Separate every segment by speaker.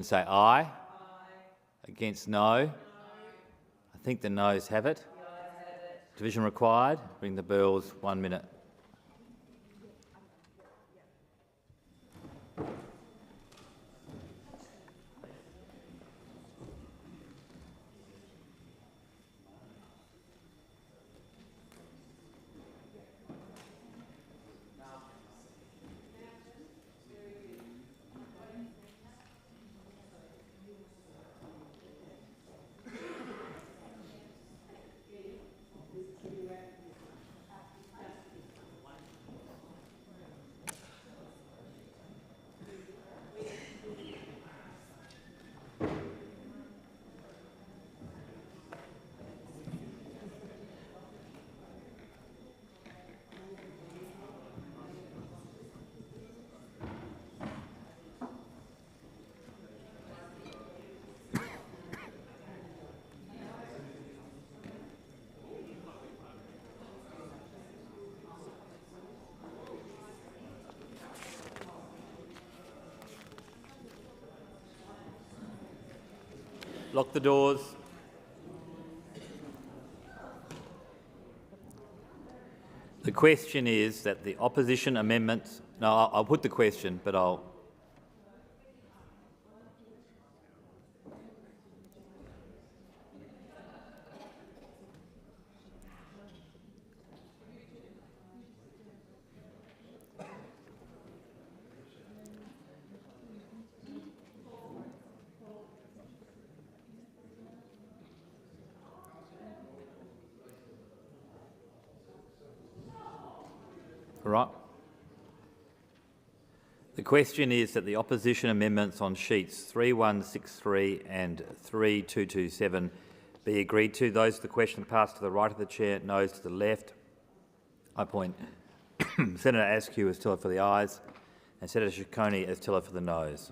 Speaker 1: Say aye. Aye. Against no. I think the noes have it. Division required. Bring the bills 1 minute. Lock the doors. The question is that the opposition amendments... No, I'll put the question, but I'll... Right. The question is that the opposition amendments on sheets 3163 and 3227 be agreed to. Those of the question passed to the right of the chair, noes to the left. I point Senator Askew as teller for the ayes and Senator Ciccone as teller for the noes.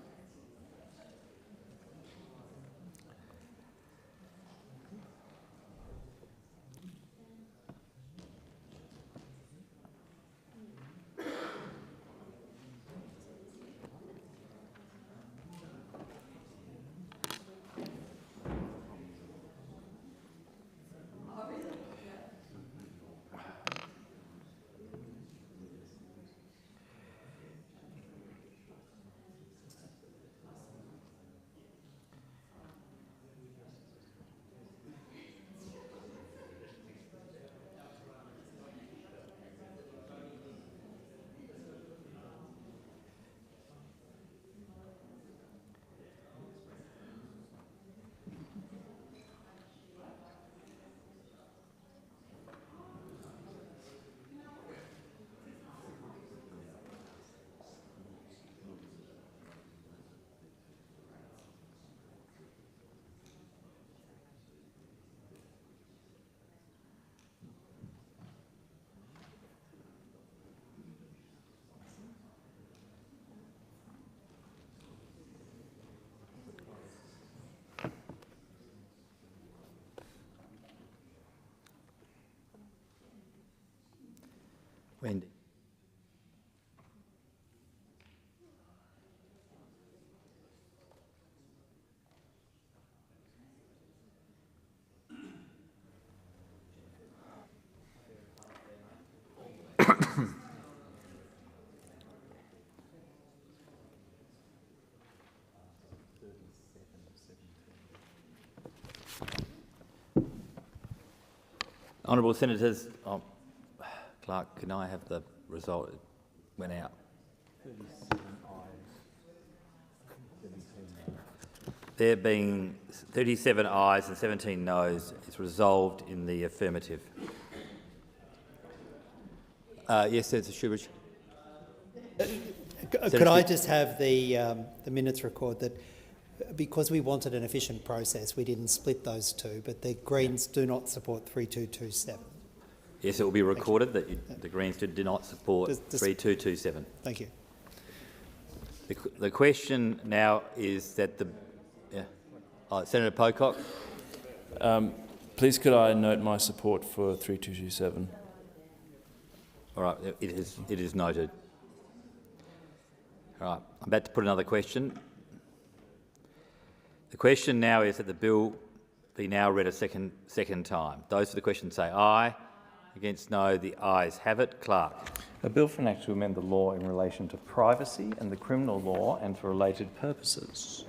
Speaker 1: Wendy. Honourable Senators, Clerk, can I have the result? It went out. 37 ayes. There being 37 ayes and 17 noes, it's resolved in the affirmative. Yes, Senator Shoebridge.
Speaker 2: Could I just have the minutes record that because we wanted an efficient process, we didn't split those two, but the Greens do not support 3227.
Speaker 1: Yes, it will be recorded that the Greens did not support 3227.
Speaker 2: Thank you.
Speaker 1: The question now is that the... Senator Pocock.
Speaker 3: Please could I note my support for 3227?
Speaker 1: All right, it is noted. All right, I'm about to put another question. The question now is that the bill be now read a second time. Those for the question say aye. Against no, the ayes have it. Clerk.
Speaker 3: A bill for an act to amend the law in relation to privacy and the criminal law and for related purposes.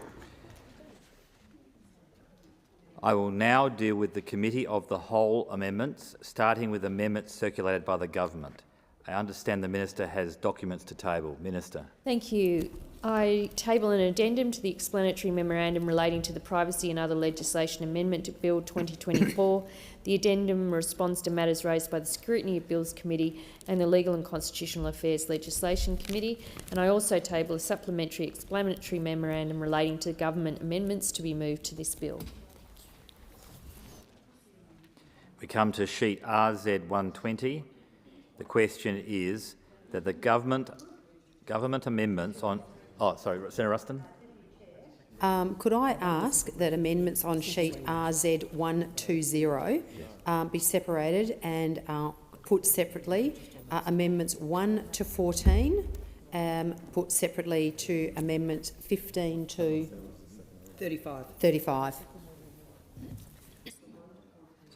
Speaker 1: I will now deal with the Committee of the Whole amendments, starting with amendments circulated by the government. I understand the Minister has documents to table. Minister.
Speaker 4: Thank you. I table an addendum to the explanatory memorandum relating to the Privacy and Other Legislation Amendment to Bill 2024. The addendum responds to matters raised by the Scrutiny of Bills Committee and the Legal and Constitutional Affairs Legislation Committee. And I also table a supplementary explanatory memorandum relating to government amendments to be moved to this bill.
Speaker 1: We come to sheet RZ 120. The question is that the government amendments on... Oh, sorry, Senator Ruston.
Speaker 5: Could I ask that amendments on sheet RZ 120 be separated and put separately? Amendments 1 to 14 put separately to amendments 15 to 35.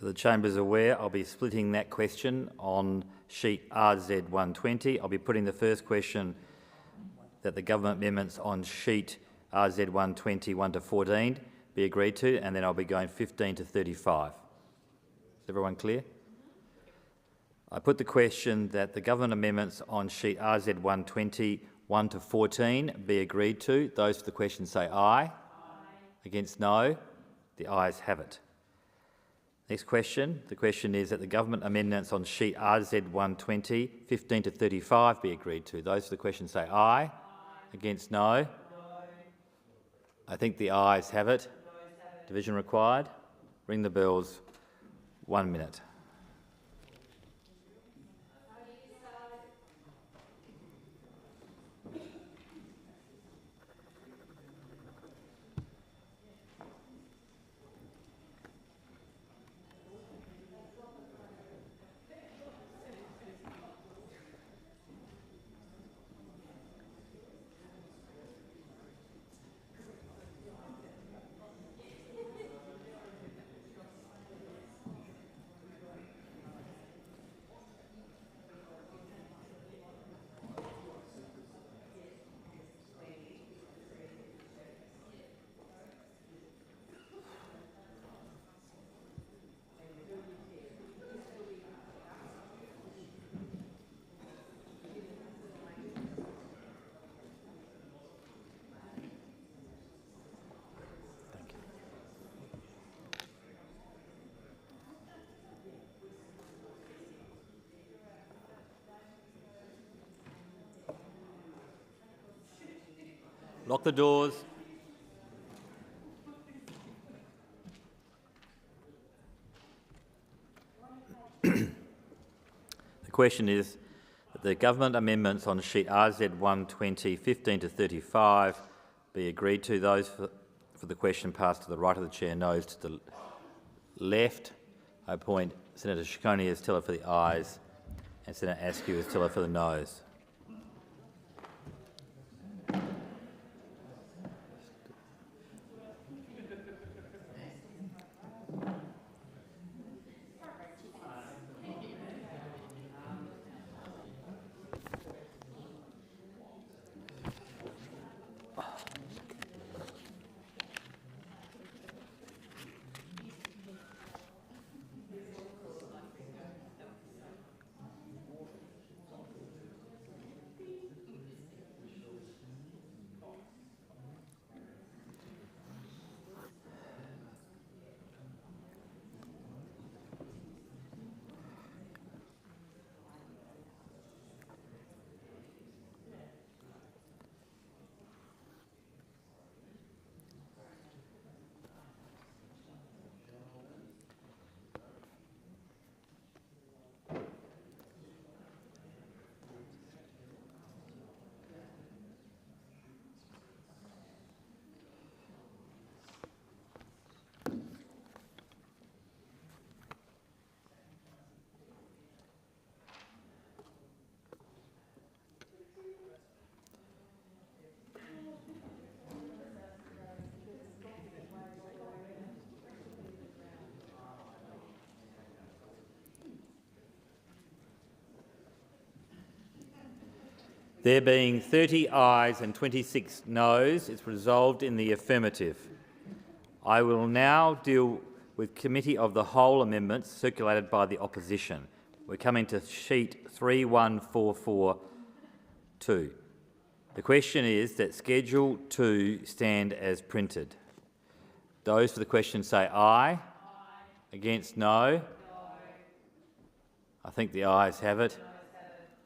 Speaker 1: So the chamber is aware I'll be splitting that question on sheet RZ 120. I'll be putting the first question that the government amendments on sheet RZ 120 1 to 14 be agreed to, and then I'll be going 15 to 35. Is everyone clear? I put the question that the government amendments on sheet RZ 120 1 to 14 be agreed to. Those for the question say aye. Against no. The ayes have it. Next question. The question is that the government amendments on sheet RZ 120 15 to 35 be agreed to. Those for the question say aye. Against no. I think the ayes have it. Division required. Ring the bells. 1 minute. Lock the doors. The question is that the government amendments on sheet RZ 120 15 to 35 be agreed to. Those for the question pass to the right of the chair, noes to the left. I appoint Senator Ciccone as teller for the ayes and Senator Askew as teller for the noes. There being 30 ayes and 26 noes, it's resolved in the affirmative. I will now deal with Committee of the Whole amendments circulated by the opposition. We're coming to sheet 31442. The question is that Schedule 2 stand as printed. Those for the question say aye. Against no. I think the ayes have it.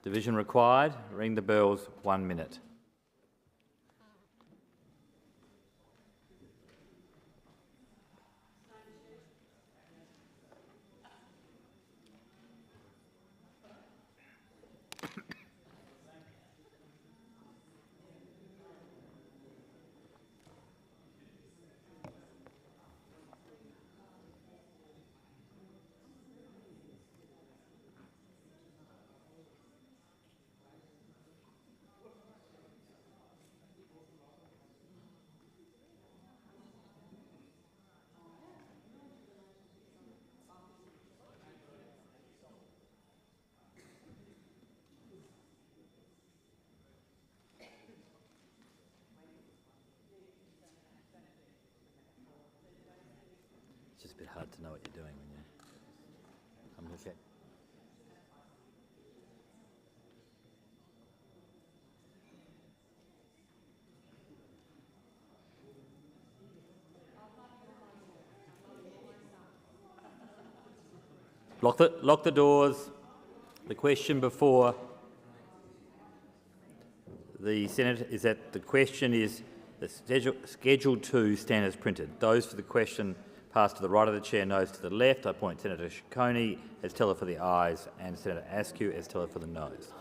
Speaker 1: Division required. Ring the bells, 1 minute. It's just a bit hard to know what you're doing when you come to that. Lock the doors. The question before the Senate is that the question is the Schedule 2 stand as printed. Those for the question pass to the right of the chair, noes to the left. I appoint Senator Ciccone as teller for the ayes and Senator Askew as teller for the noes.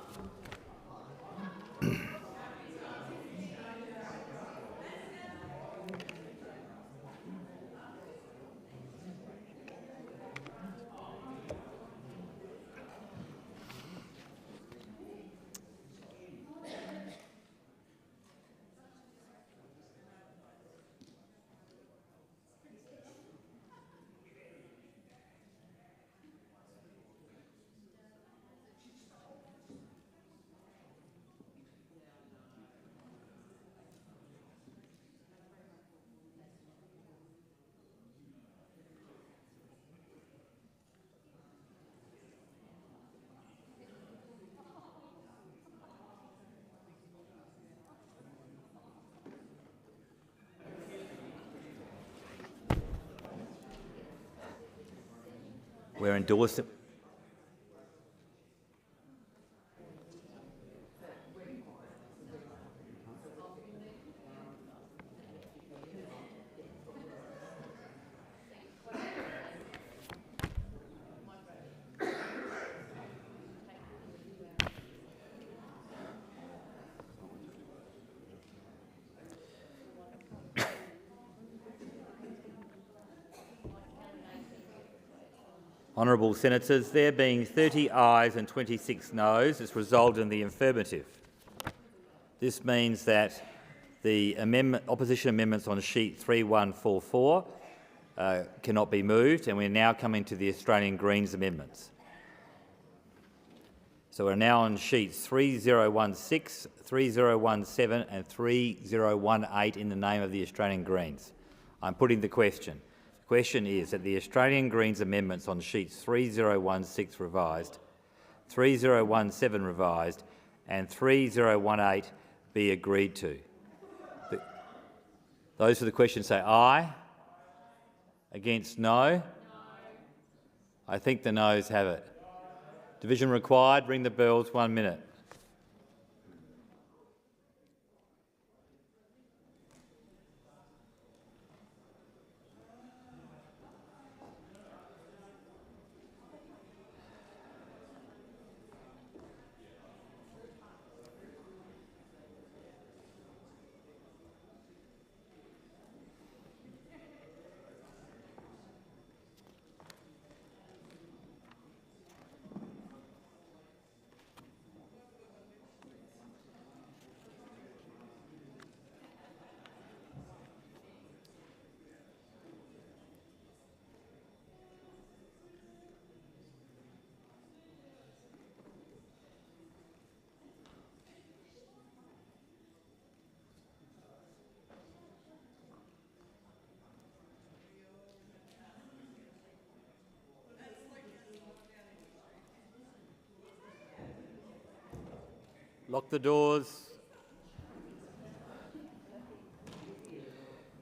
Speaker 1: We're endorsing. Honourable Senators, there being 30 ayes and 26 noes, it's resolved in the affirmative. This means that the opposition amendments on sheet 3144 cannot be moved, and we're now coming to the Australian Greens amendments. So we're now on sheets 3016, 3017 and 3018 in the name of the Australian Greens. I'm putting the question. The question is that the Australian Greens amendments on sheets 3016 revised, 3017 revised and 3018 be agreed to. Those for the question say aye. Against no. I think the noes have it. Division required. Ring the bells, 1 minute. Lock the doors.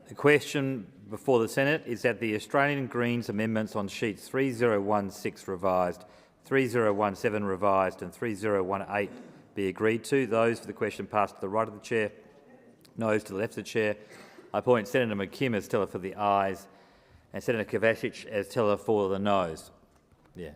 Speaker 1: The question before the Senate is that the Australian Greens amendments on sheets 3016 revised, 3017 revised and 3018 be agreed to. Those for the question pass to the right of the chair, noes to the left of the chair. I appoint Senator McKim as teller for the ayes and Senator Kovacic as teller for the noes. Yeah.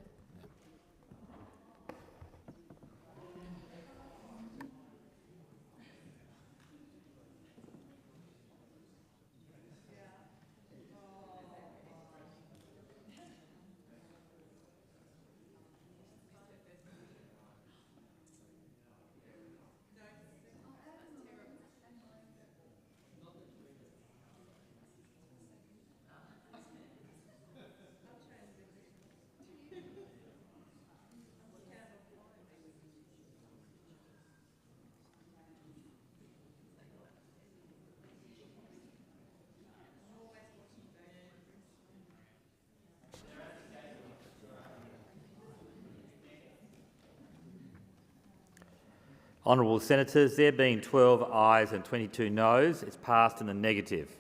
Speaker 1: Honourable Senators, there being 12 ayes and 22 noes, it's passed in the negative.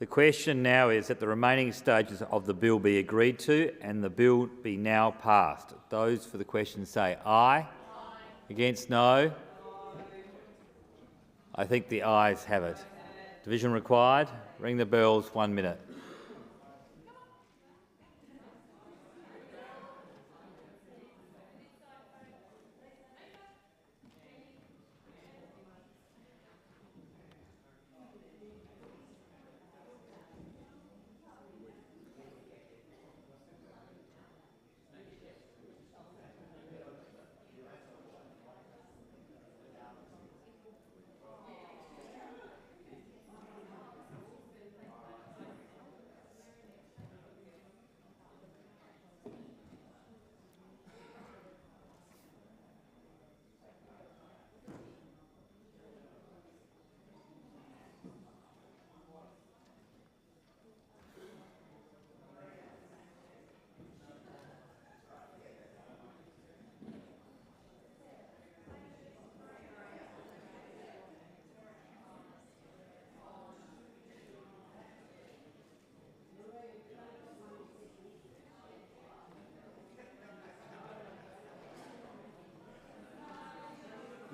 Speaker 1: The question now is that the remaining stages of the bill be agreed to and the bill be now passed. Those for the question say aye. Aye. Against no? I think the ayes have it. Division required. Ring the bells, 1 minute.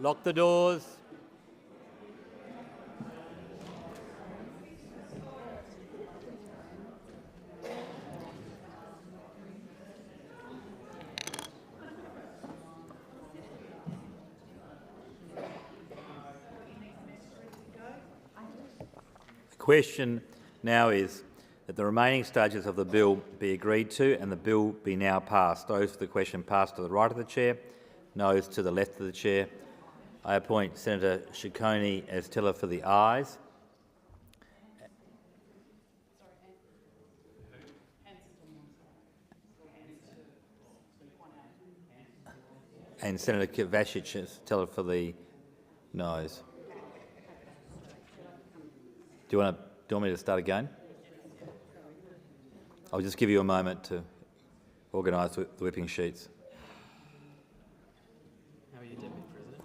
Speaker 1: Lock the doors. The question now is that the remaining stages of the bill be agreed to and the bill be now passed. Those for the question pass to the right of the chair, noes to the left of the chair. I appoint Senator Ciccone as teller for the ayes and Senator Kovacic as teller for the noes. Do you want me to start again? I'll just give you a moment to organise the whipping sheets.
Speaker 6: How are you, Deputy President?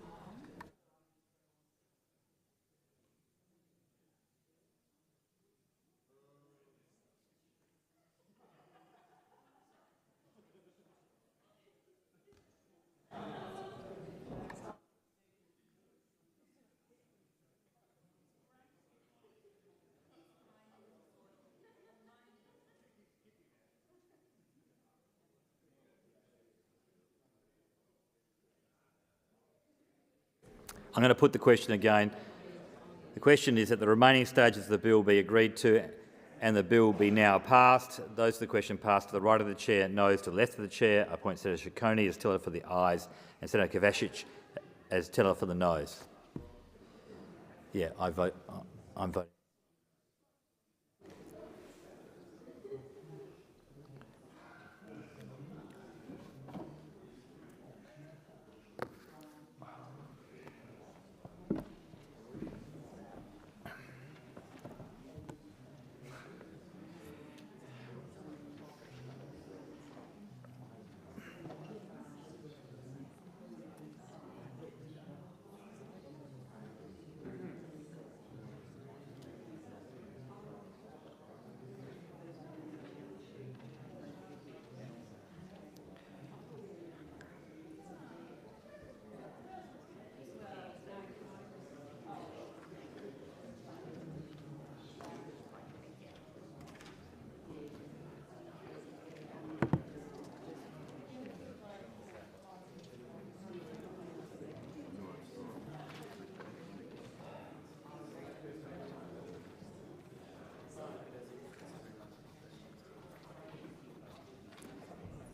Speaker 1: I'm going to put the question again. The question is that the remaining stages of the bill be agreed to and the bill be now passed. Those for the question pass to the right of the chair, noes to the left of the chair. I appoint Senator Ciccone as teller for the ayes and Senator Kovacic as teller for the noes. Yeah, I'm voting.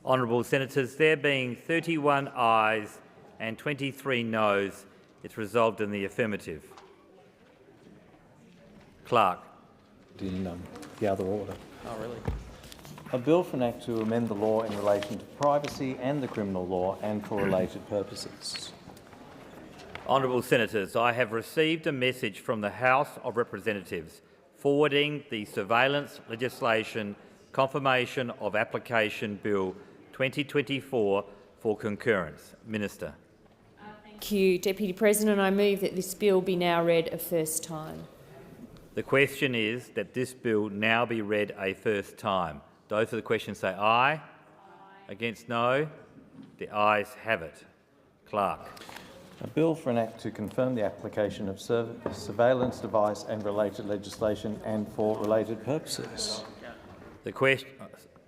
Speaker 1: Honourable Senators, there being 31 ayes and 23 noes, it's resolved in the affirmative. Clerk.
Speaker 3: In the other order. Oh, really? A bill for an act to amend the law in relation to privacy and the criminal law and for related purposes.
Speaker 1: Honourable Senators, I have received a message from the House of Representatives forwarding the surveillance legislation confirmation of application Bill 2024 for concurrence. Minister.
Speaker 4: Thank you, Deputy President. I move that this bill be now read a first time.
Speaker 1: The question is that this bill now be read a first time. Those for the question say aye. Aye. Against no. The ayes have it. Clerk.
Speaker 3: A bill for an act to confirm the application of surveillance device and related legislation and for related purposes.
Speaker 1: The question,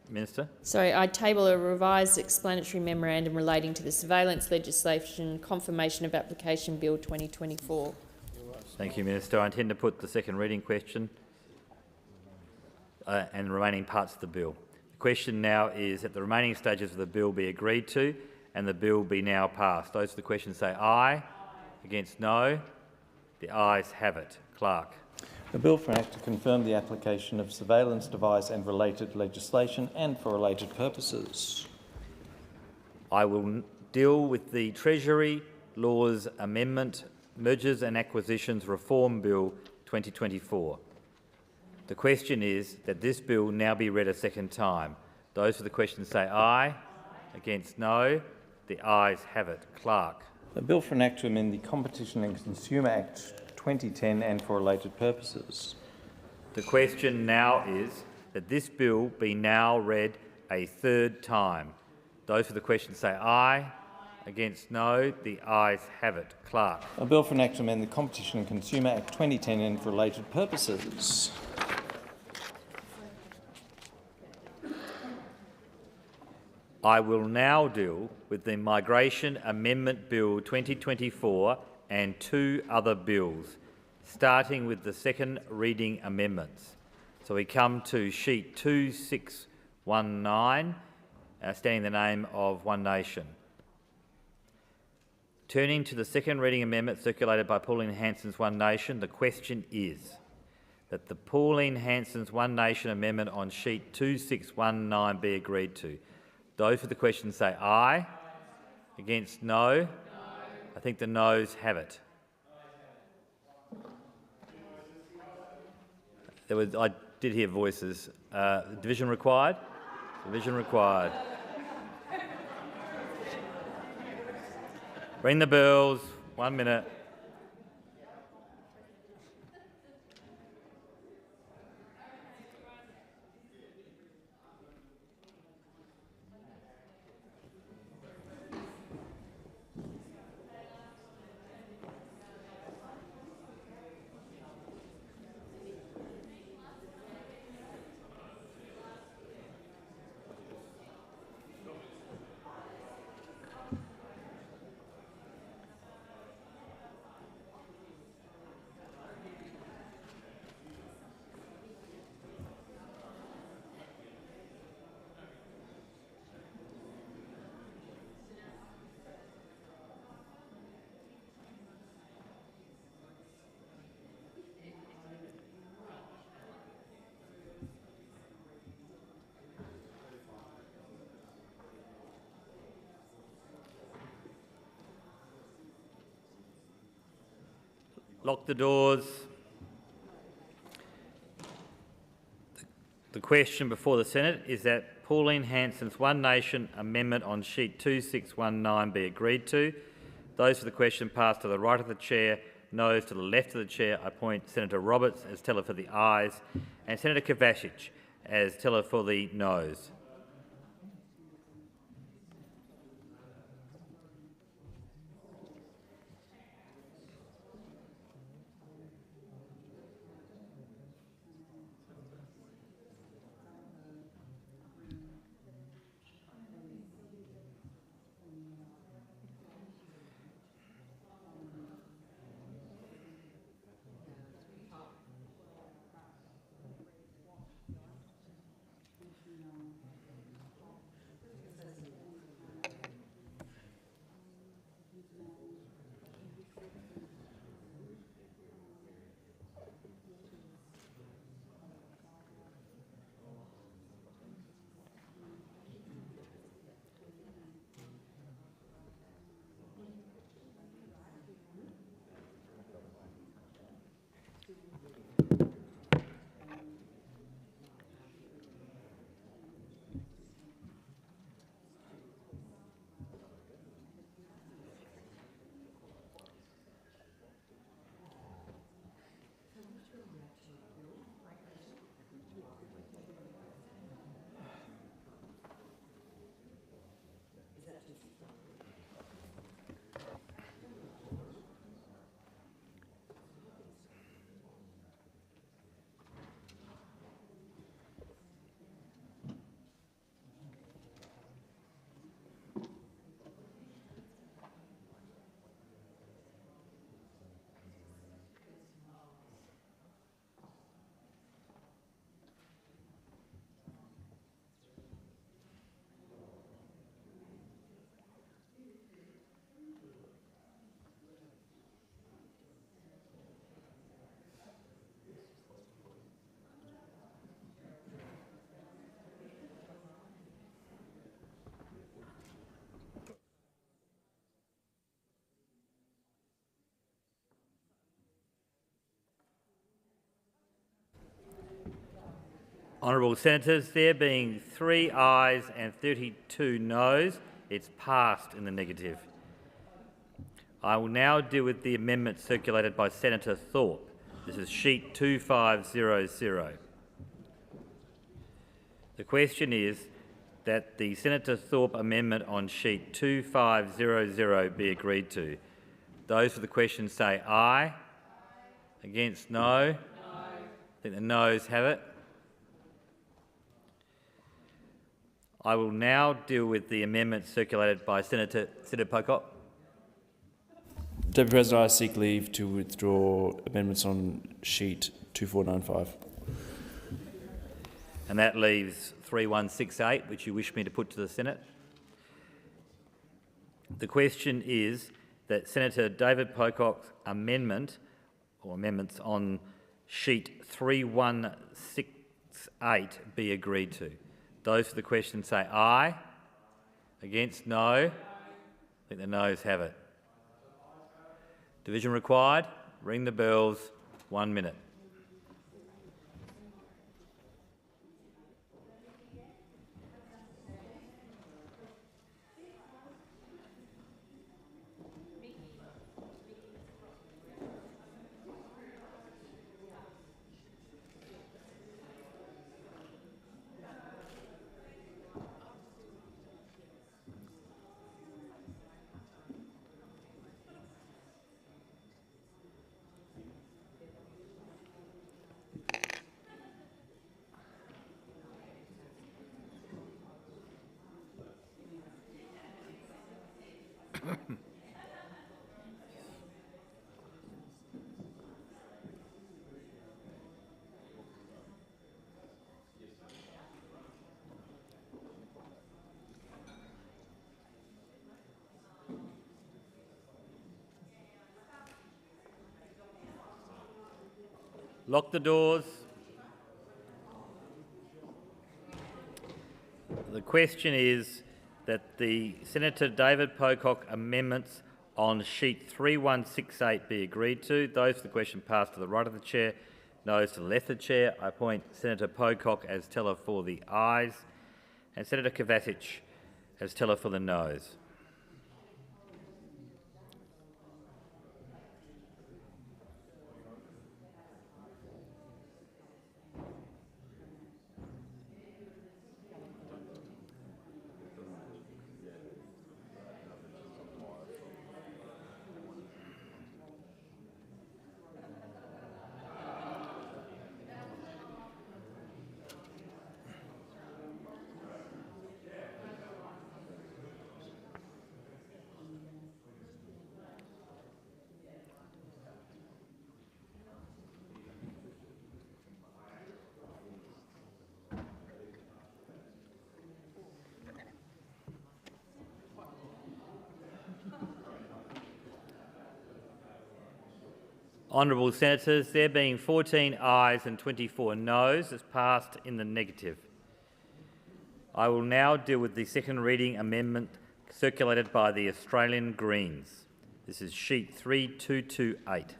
Speaker 1: Minister.
Speaker 4: Sorry, I table a revised explanatory memorandum relating to the surveillance legislation confirmation of application Bill 2024.
Speaker 1: Thank you, Minister. I intend to put the second reading question and the remaining parts of the bill. The question now is that the remaining stages of the bill be agreed to and the bill be now passed. Those for the question say aye. Aye. Against no. The ayes have it. Clerk.
Speaker 3: A bill for an act to confirm the application of surveillance device and related legislation and for related purposes.
Speaker 1: I will deal with the Treasury Laws Amendment Mergers and Acquisitions Reform Bill 2024. The question is that this bill now be read a second time. Those for the question say aye. Aye. Against no. The ayes have it. Clerk.
Speaker 3: A bill for an act to amend the Competition and Consumer Act 2010 and for related purposes.
Speaker 1: The question now is that this bill be now read a third time. Those for the question say aye. Against no. The ayes have it. Clerk.
Speaker 3: A bill for an act to amend the Competition and Consumer Act 2010 and for related purposes.
Speaker 1: I will now deal with the Migration Amendment Bill 2024 and two other bills, starting with the second reading amendments. So we come to sheet 2619, standing in the name of One Nation. Turning to the second reading amendment circulated by Pauline Hanson's One Nation, the question is that the Pauline Hanson's One Nation amendment on sheet 2619 be agreed to. Those for the question say aye. Against no. I think the noes have it. I did hear voices. Division required? Division required. Ring the bells. 1 minute. Lock the doors. The question before the Senate is that Pauline Hanson's One Nation amendment on sheet 2619 be agreed to. Those for the question pass to the right of the chair, noes to the left of the chair. I appoint Senator Roberts as teller for the ayes and Senator Kovacic as teller for the noes. Honourable Senators, there being 3 ayes and 32 noes, it's passed in the negative. I will now deal with the amendment circulated by Senator Thorpe. This is sheet 2500. The question is that the Senator Thorpe amendment on sheet 2500 be agreed to. Those for the question say aye. Against, no. I think the noes have it. I will now deal with the amendment circulated by Senator Pocock.
Speaker 6: Deputy President, I seek leave to withdraw amendments on sheet 2495.
Speaker 1: And that leaves 3168, which you wish me to put to the Senate. The question is that Senator David Pocock's amendment or amendments on sheet 3168 be agreed to. Those for the question say aye. Against, no. I think the noes have it. Division required. Ring the bells. 1 minute. Lock the doors. The question is that the Senator David Pocock amendments on sheet 3168 be agreed to. Those for the question pass to the right of the chair, noes to the left of the chair. I appoint Senator Pocock as teller for the ayes and Senator Kovacic as teller for the noes. Honourable Senators, there being 14 ayes and 24 noes, is passed in the negative. I will now deal with the second reading amendment circulated by the Australian Greens. This is sheet 3228.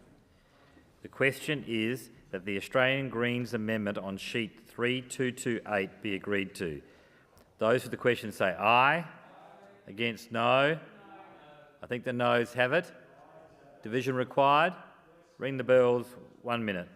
Speaker 1: The question is that the Australian Greens amendment on sheet 3228 be agreed to. Those for the question say aye. Against, no. I think the noes have it. Division required. Ring the bells. 1 minute.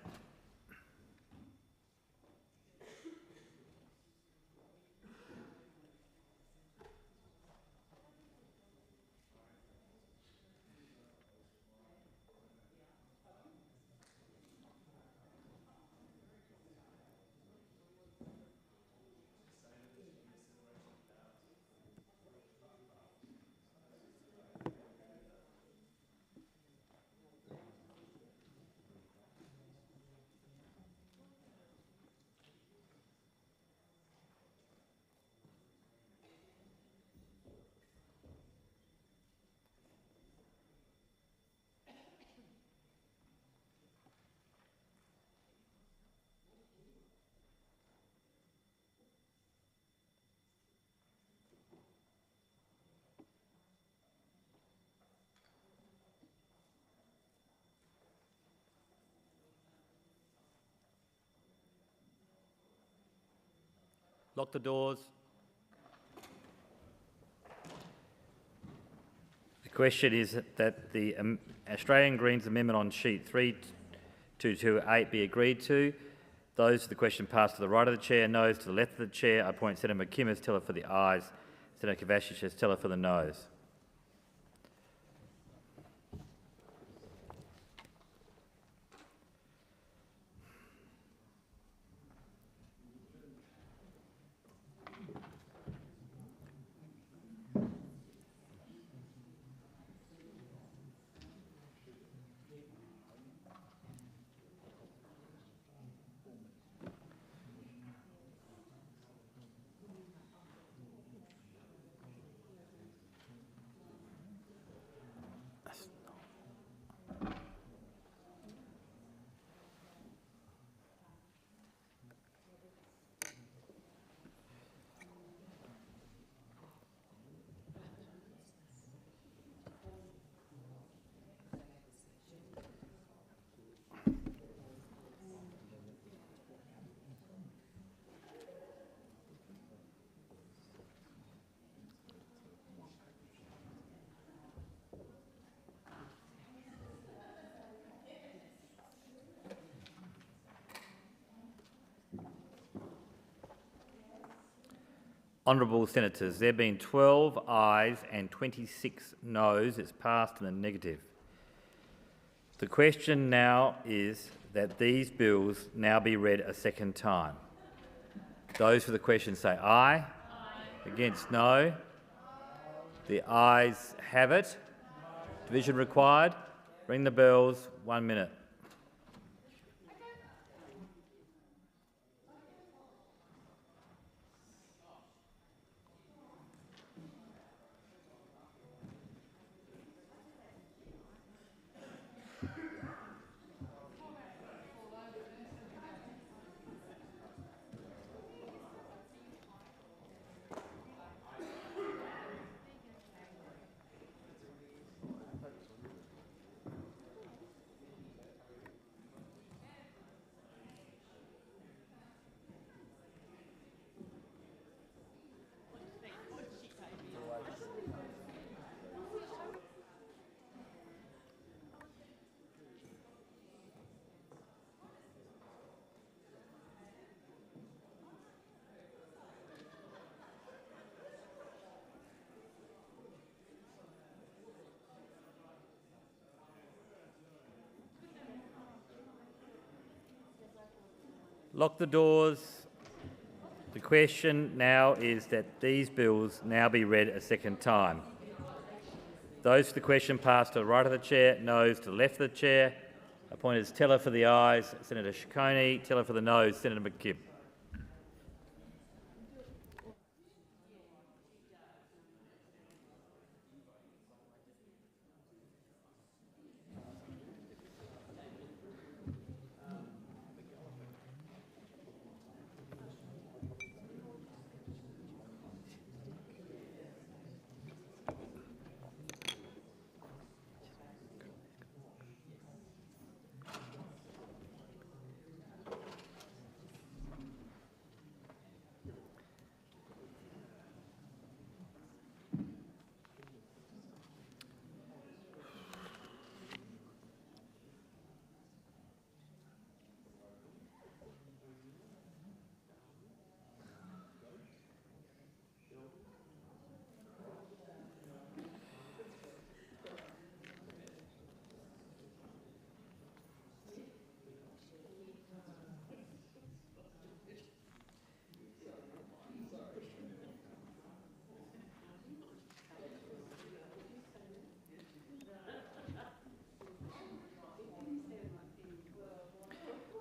Speaker 1: Lock the doors. The question is that the Australian Greens amendment on sheet 3228 be agreed to. Those to the question pass to the right of the chair, noes to the left of the chair. I appoint Senator McKim as teller for the ayes, Senator Kovacic as teller for the noes. Honourable Senators, there being 12 ayes and 26 noes, it's passed in the negative. The question now is that these bills now be read a second time. Those for the question say aye. Aye. Against no. The ayes have it. Division required. Ring the bells. 1 minute. Lock the doors. The question now is that these bills now be read a second time. Those for the question pass to the right of the chair, noes to the left of the chair. Appointed as teller for the ayes, Senator Ciccone. Teller for the noes, Senator McKim.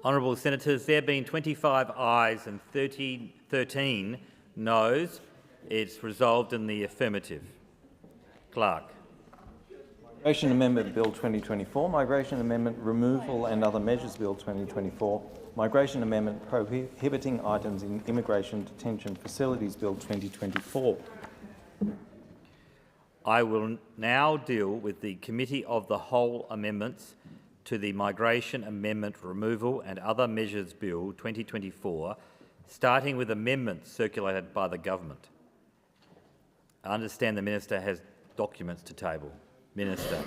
Speaker 1: Honourable Senators, there being 25 ayes and 13 noes, it's resolved in the affirmative. Clerk.
Speaker 3: Migration Amendment Bill 2024, Migration Amendment Removal and Other Measures Bill 2024, Migration Amendment Prohibiting Items in Immigration Detention Facilities Bill 2024.
Speaker 1: I will now deal with the Committee of the Whole amendments to the Migration Amendment Removal and Other Measures Bill 2024 starting with amendments circulated by the government. I understand the Minister has documents to table. Minister.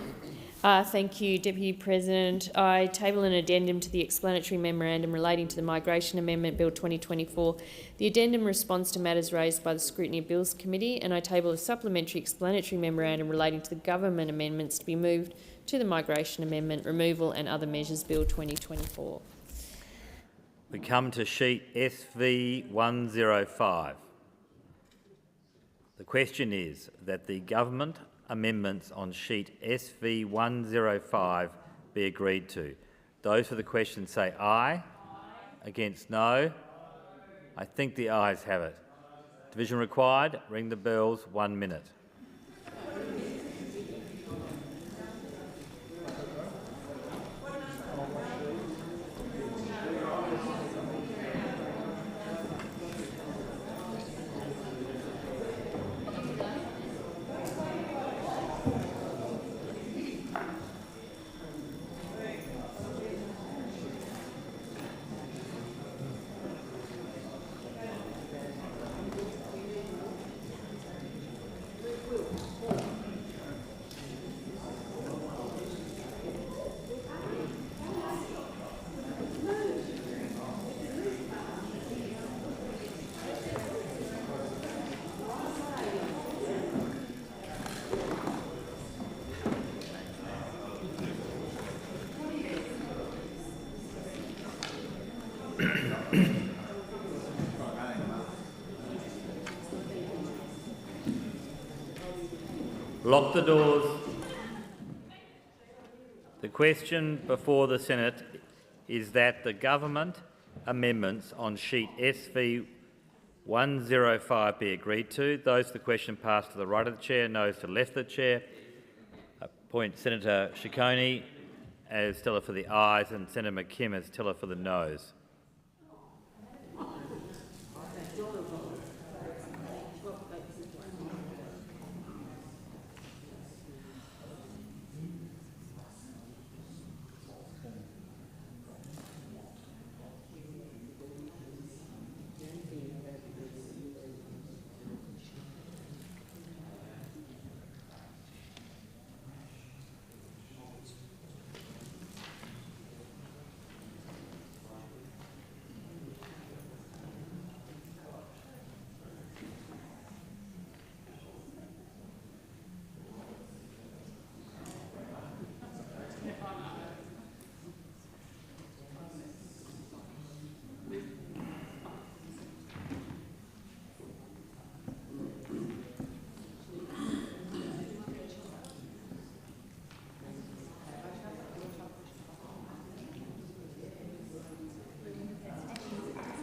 Speaker 4: Thank you, Deputy President. I table an addendum to the explanatory memorandum relating to the Migration Amendment Bill 2024. The addendum responds to matters raised by the Scrutiny of Bills Committee, and I table a supplementary explanatory memorandum relating to the government amendments to be moved to the Migration Amendment Removal and Other Measures Bill 2024.
Speaker 1: We come to sheet SV 105. The question is that the government amendments on sheet SV 105 be agreed to. Those for the question say aye. Against no. I think the ayes have it. Division required. Ring the bells. 1 minute. Lock the doors. The question before the Senate is that the government amendments on sheet SV 105 be agreed to. Those to the question pass to the right of the chair, noes to the left of the chair. Appoint Senator Ciccone as teller for the ayes and Senator McKim as teller for the noes.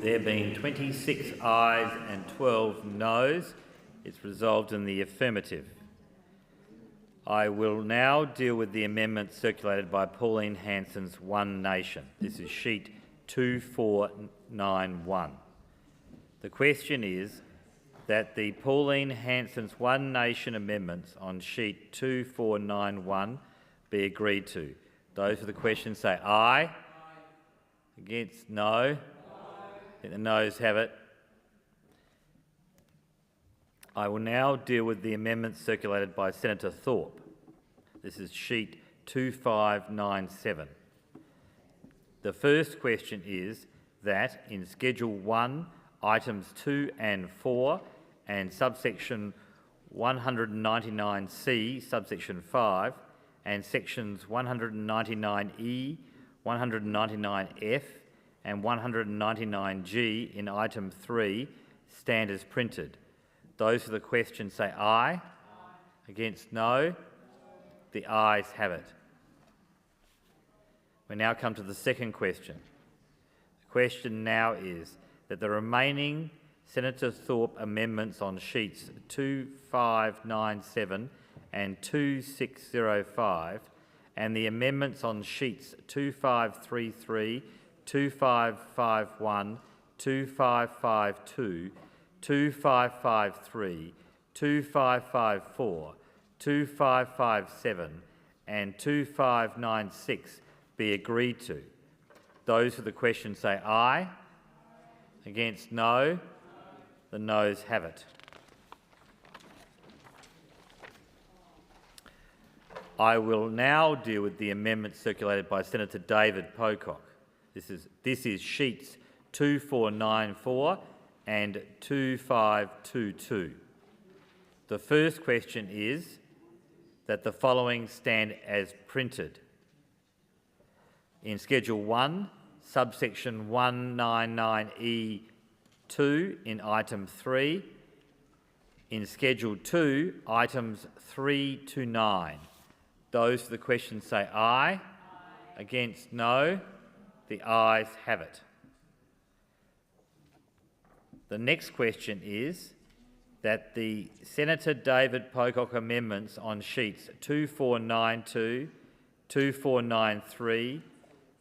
Speaker 1: There being 26 ayes and 12 noes, it's resolved in the affirmative. I will now deal with the amendment circulated by Pauline Hanson's One Nation. This is sheet 2491. The question is that the Pauline Hanson's One Nation amendments on sheet 2491 be agreed to. Those for the question say aye. Against no. The noes have it. I will now deal with the amendments circulated by Senator Thorpe. This is sheet 2597. The first question is that in Schedule 1, items 2 and 4 and subsection 199C, subsection 5, and sections 199E, 199F, and 199G in item 3 stand as printed. Those for the question say aye. Aye. Against no. The ayes have it. We now come to the second question. The question now is that the remaining Senator Thorpe amendments on sheets 2597 and 2605 and the amendments on sheets 2533, 2551, 2552, 2553, 2554, 2557 and 2596 be agreed to. Those for the question say aye. Against, no. The noes have it. I will now deal with the amendment circulated by Senator David Pocock. This is sheets 2494 and 2522. The first question is that the following stand as printed. In Schedule 1, subsection 199E2 in item 3. In Schedule 2, items 3 to 9. Those for the question say aye. Aye. Against, no. The ayes have it. The next question is that the Senator David Pocock amendments on sheets 2492, 2493,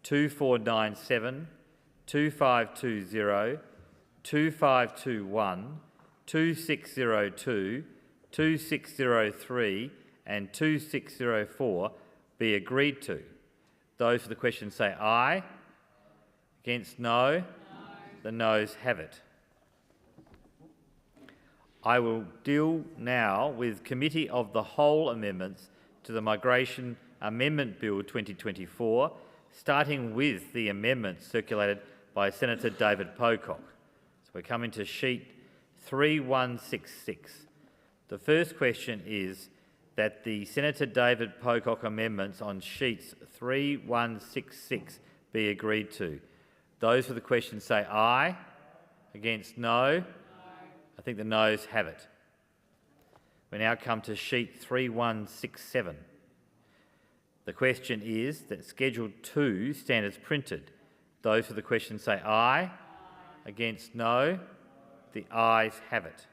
Speaker 1: 2497, 2520, 2521, 2602, 2603 and 2604 be agreed to. Those for the question say aye. Against, no. The noes have it. I will deal now with Committee of the Whole amendments to the Migration Amendment Bill 2024, starting with the amendments circulated by Senator David Pocock. So we're coming to sheet 3166. The first question is that the Senator David Pocock amendments on sheets 3166 be agreed to. Those for the question say aye. Against, no. I think the noes have it. We now come to sheet 3167. The question is that Schedule 2 stand as printed. Those for the question say aye. Against, no. The ayes have it.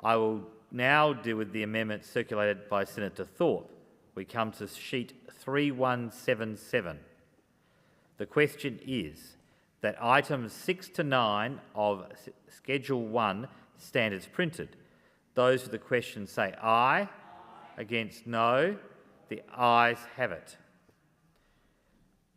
Speaker 1: I will now deal with the amendment circulated by Senator Thorpe. We come to sheet 3177. The question is that items 6 to 9 of Schedule 1 stand as printed. Those for the question say aye. Against, no. The ayes have it.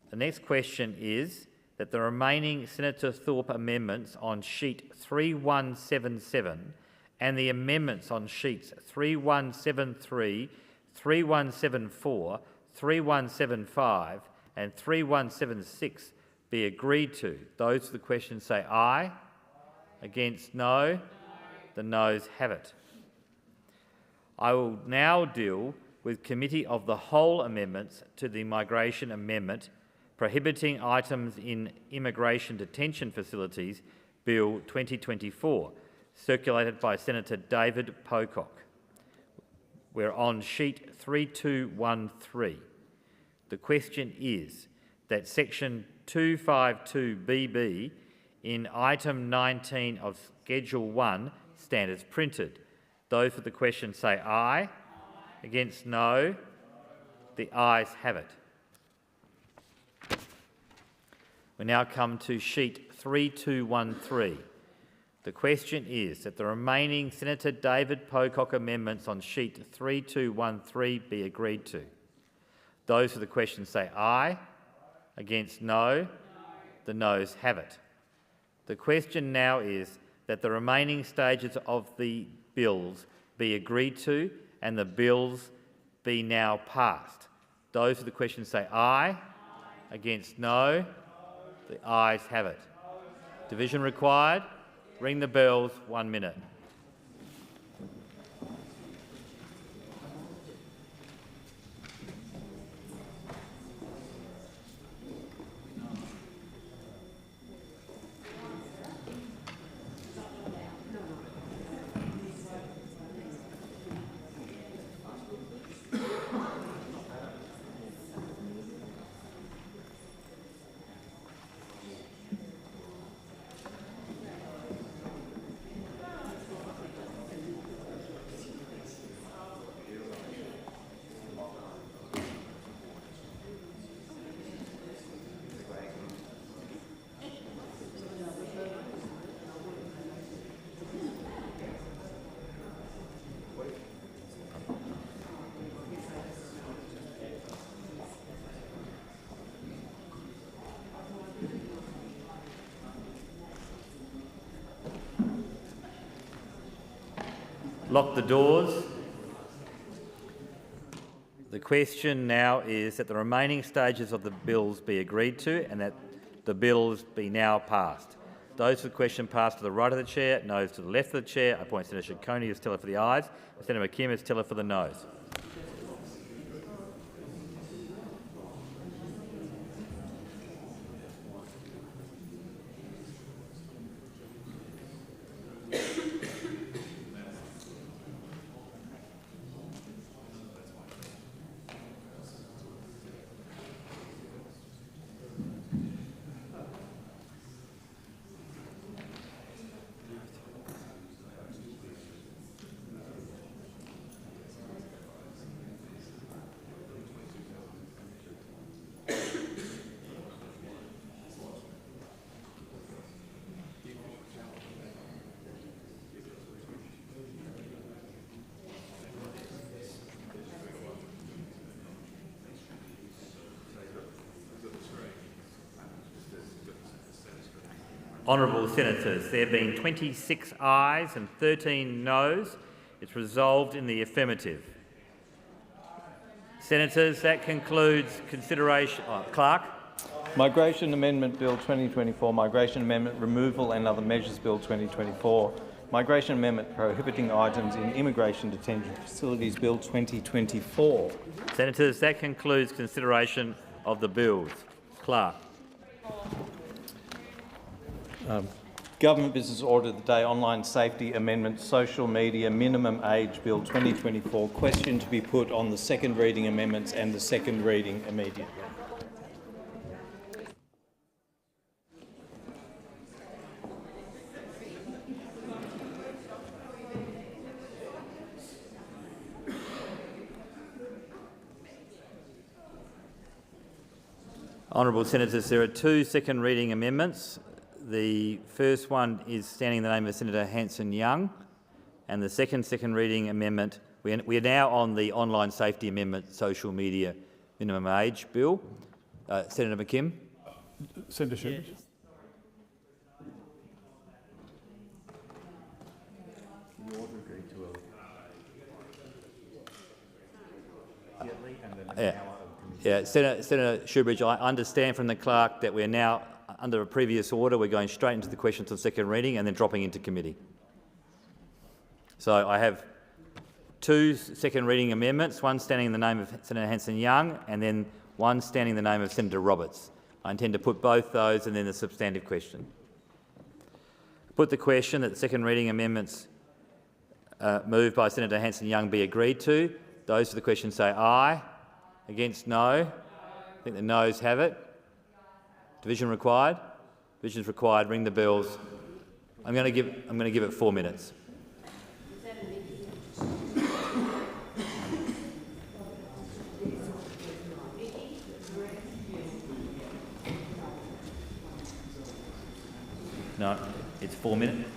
Speaker 1: The next question is that the remaining Senator Thorpe amendments on sheet 3177 and the amendments on sheets 3173, 3174, 3175 and 3176 be agreed to. Those for the question say aye. Against, no. The noes have it. I will now deal with Committee of the Whole amendments to the Migration Amendment prohibiting items in immigration detention facilities Bill 2024, circulated by Senator David Pocock. We're on sheet 3213. The question is that section 252BB in item 19 of Schedule 1 stand as printed. Those for the question say aye. Against, no. The ayes have it. We now come to sheet 3213. The question is that the remaining Senator David Pocock amendments on sheet 3213 be agreed to. Those for the question say aye. Against, no. The noes have it. The question now is that the remaining stages of the bills be agreed to and the bills be now passed. Those for the question say aye. Against, no. The ayes have it. Division required. Ring the bells, 1 minute. lock the doors. The question now is that the remaining stages of the bills be agreed to and that the bills be now passed. Those for the question passed to the right of the chair, noes to the left of the chair. I appoint Senator Coney as teller for the ayes, and Senator McKim as teller for the noes. Honourable Senators, there have been 26 ayes and 13 noes. It's resolved in the affirmative. Senators, that concludes consideration. Clerk.
Speaker 3: Migration Amendment Bill 2024, Migration Amendment Removal and Other Measures Bill 2024, Migration Amendment Prohibiting Items in Immigration Detention Facilities Bill 2024.
Speaker 1: Senators, that concludes consideration of the bills. Clerk.
Speaker 3: Government Business Order of the Day, Online Safety Amendment, Social Media Minimum Age Bill 2024. Question to be put on the second reading amendments and the second reading immediately.
Speaker 1: Honourable Senators, there are two second reading amendments. The first one is standing in the name of Senator Hanson-Young, and the second reading amendment, we are now on the Online Safety Amendment, Social Media Minimum Age Bill. Senator McKim.
Speaker 7: Senator Schubert.
Speaker 1: Senator Shoebridge, I understand from the clerk that we're now under a previous order. We're going straight into the questions on second reading and then dropping into committee. So I have two second reading amendments, one standing in the name of Senator Hanson-Young and then one standing in the name of Senator Roberts. I intend to put both those and then the substantive question. Put the question that the second reading amendments moved by Senator Hanson-Young be agreed to. Those for the question say aye. Against no. I think the noes have it. Division required. Division is required. Ring the bells. I'm going to give it 4 minutes. No, it's 4 minutes.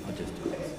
Speaker 1: I'll just do this.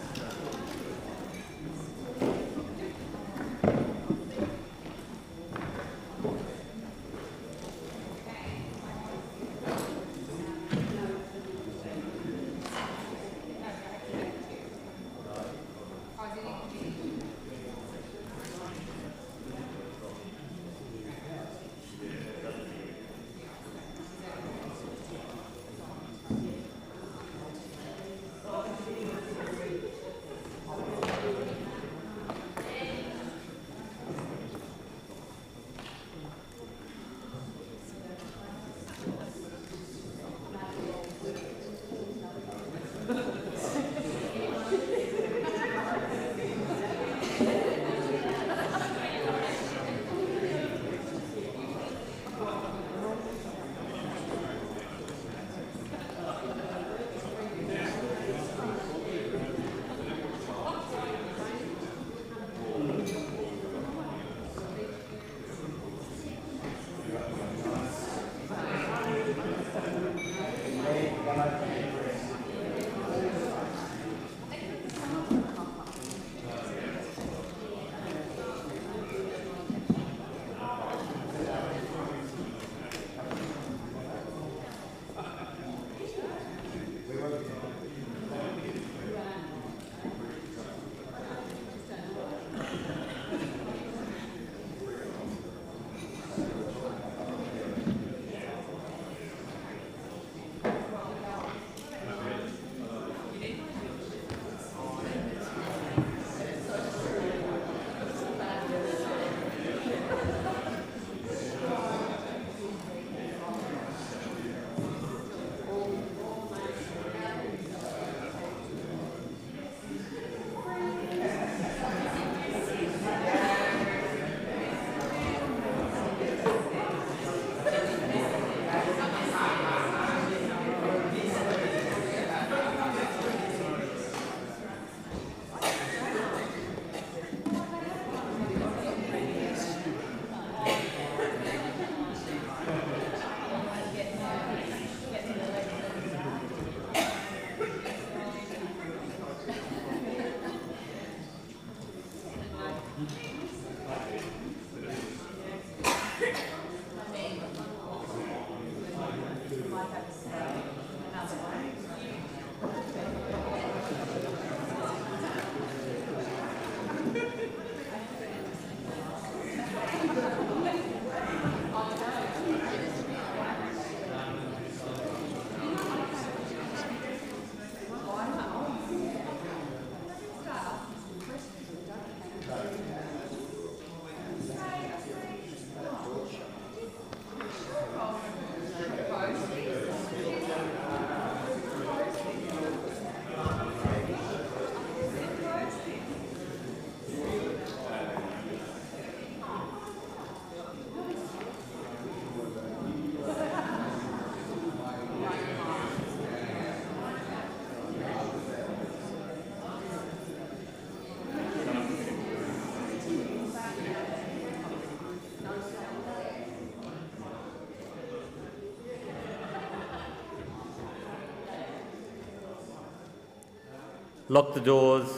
Speaker 1: Lock the doors.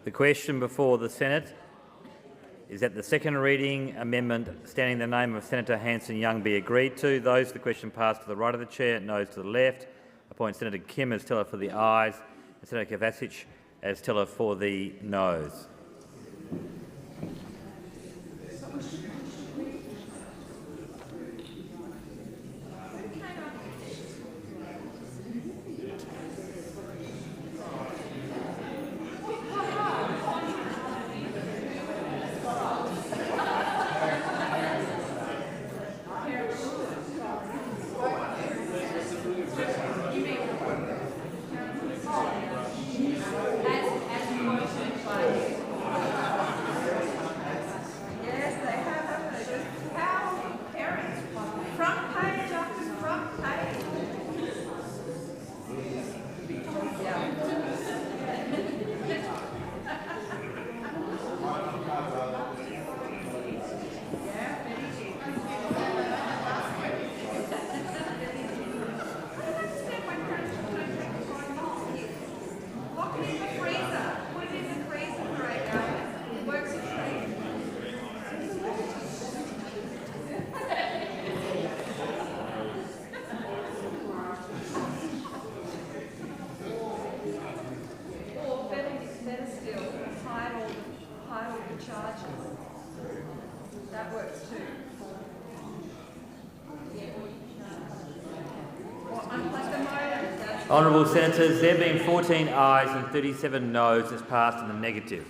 Speaker 1: The question before the Senate is that the second reading amendment standing in the name of Senator Hanson-Young be agreed to. Those for the question pass to the right of the chair, noes to the left. Appoint Senator Kim as teller for the ayes and Senator Kovacic as teller for the noes. Honourable Senators, there being 14 ayes and 37 noes, is passed in the negative.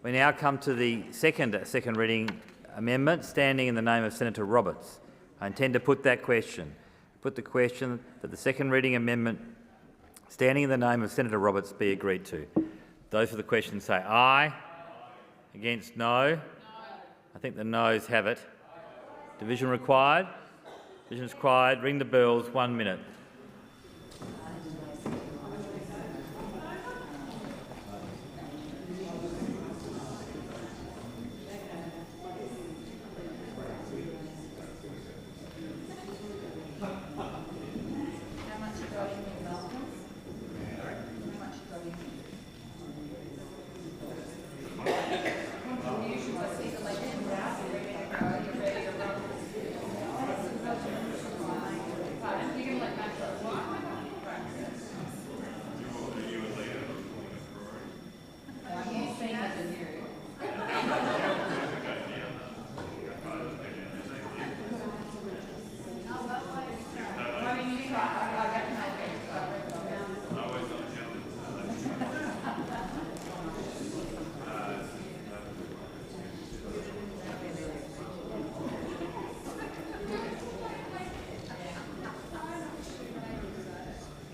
Speaker 1: We now come to the second reading amendment standing in the name of Senator Roberts. I intend to put that question. Put the question that the second reading amendment standing in the name of Senator Roberts be agreed to. Those for the question say aye. Against no. I think the noes have it. Division required. Division is required. Ring the bells. 1 minute.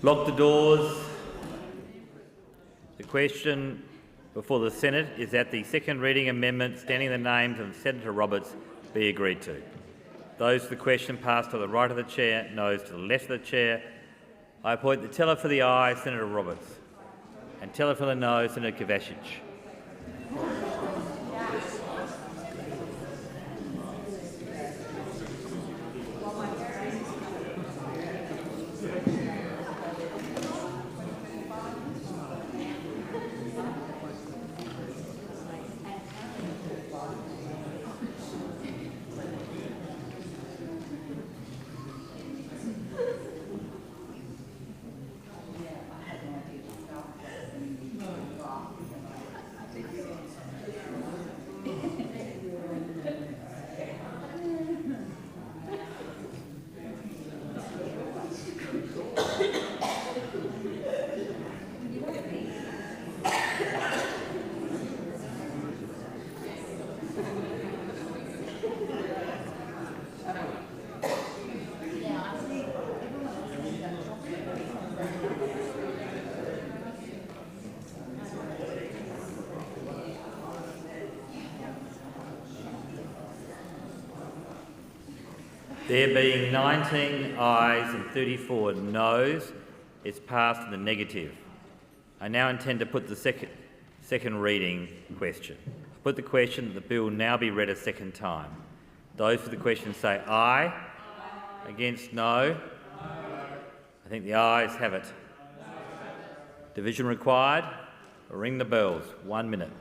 Speaker 1: Lock the doors. The question before the Senate is that the second reading amendment standing in the names of Senator Roberts be agreed to. Those for the question pass to the right of the chair, noes to the left of the chair. I appoint the teller for the ayes, Senator Roberts, and teller for the noes, Senator Kovacic. There being 19 ayes and 34 noes, it's passed in the negative. I now intend to put the second reading question. I put the question that the bill now be read a second time. Those for the question say aye. Against no. I think the ayes have it. Division required. Ring the bells. 1 minute.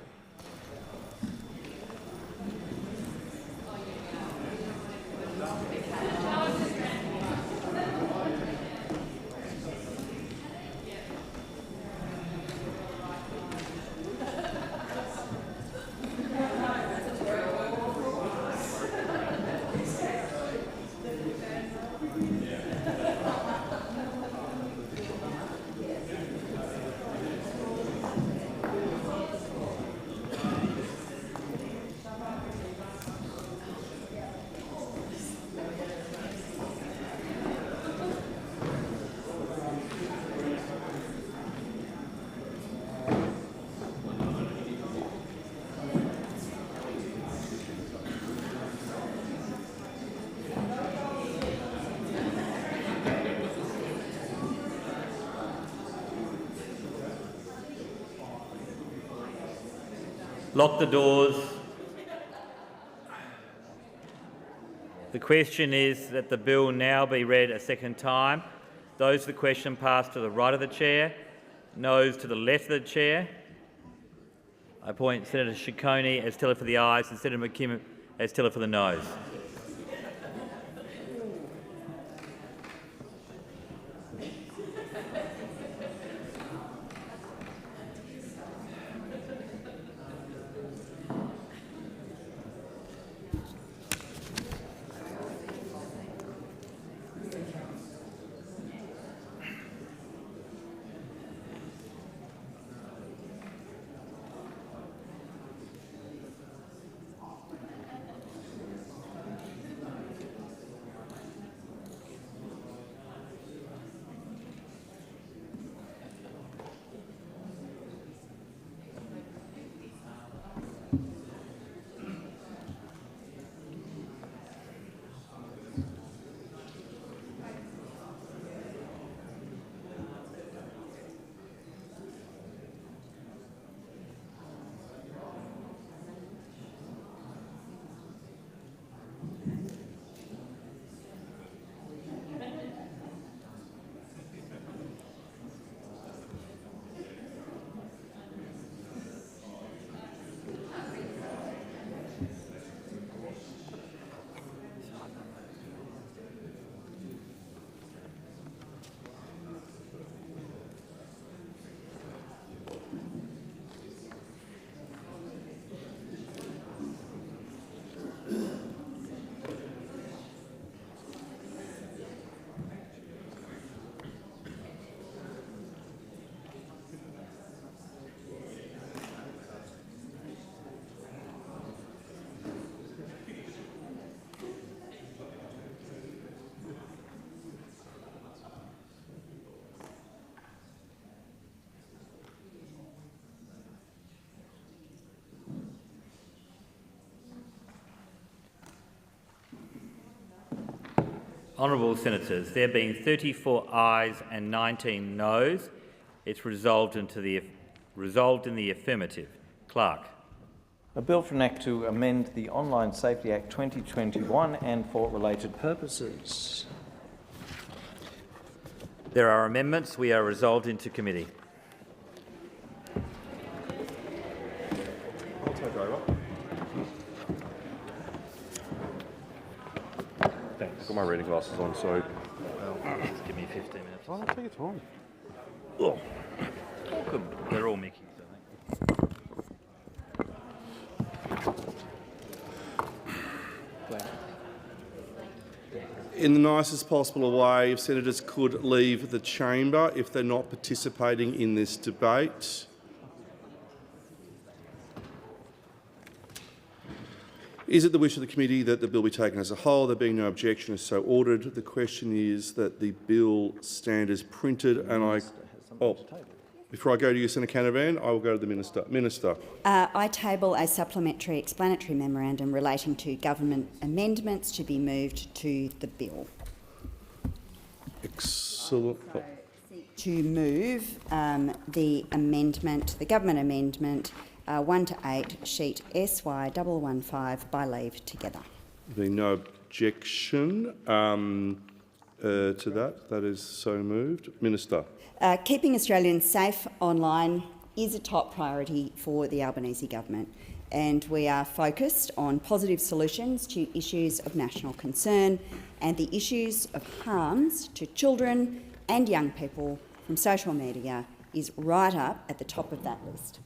Speaker 1: Lock the doors. The question is that the bill now be read a second time. Those for the question pass to the right of the chair. Noes to the left of the chair. I appoint Senator Ciccone as teller for the ayes and Senator McKim as teller for the noes. Honourable Senators, there being 34 ayes and 19 noes, it's resolved in the affirmative. Clerk.
Speaker 3: A bill for an act to amend the Online Safety Act 2021 and for related purposes.
Speaker 1: There are amendments. We are resolved into committee.
Speaker 7: I'll take over. Thanks.
Speaker 8: I've got my reading glasses on, so...
Speaker 1: Just give me 15 minutes.
Speaker 7: Oh, take your time.
Speaker 1: Oh. They're all Mickeys, I think.
Speaker 8: In the nicest possible way, if senators could leave the chamber if they're not participating in this debate. Is it the wish of the committee that the bill be taken as a whole? There being no objection, is so ordered. The question is that the bill stand as printed, and before I go to you, Senator Canavan, I will go to the Minister. Minister.
Speaker 9: I table a supplementary explanatory memorandum relating to government amendments to be moved to the bill.
Speaker 8: Excellent.
Speaker 9: To move the amendment, the government amendment 1 to 8, sheet SY 115 by leave together.
Speaker 8: There being no objection, to that? That is so moved. Minister.
Speaker 9: Keeping Australians safe online is a top priority for the Albanese government, and we are focused on positive solutions to issues of national concern and the issues of harms to children and young people from social media is right up at the top of that list.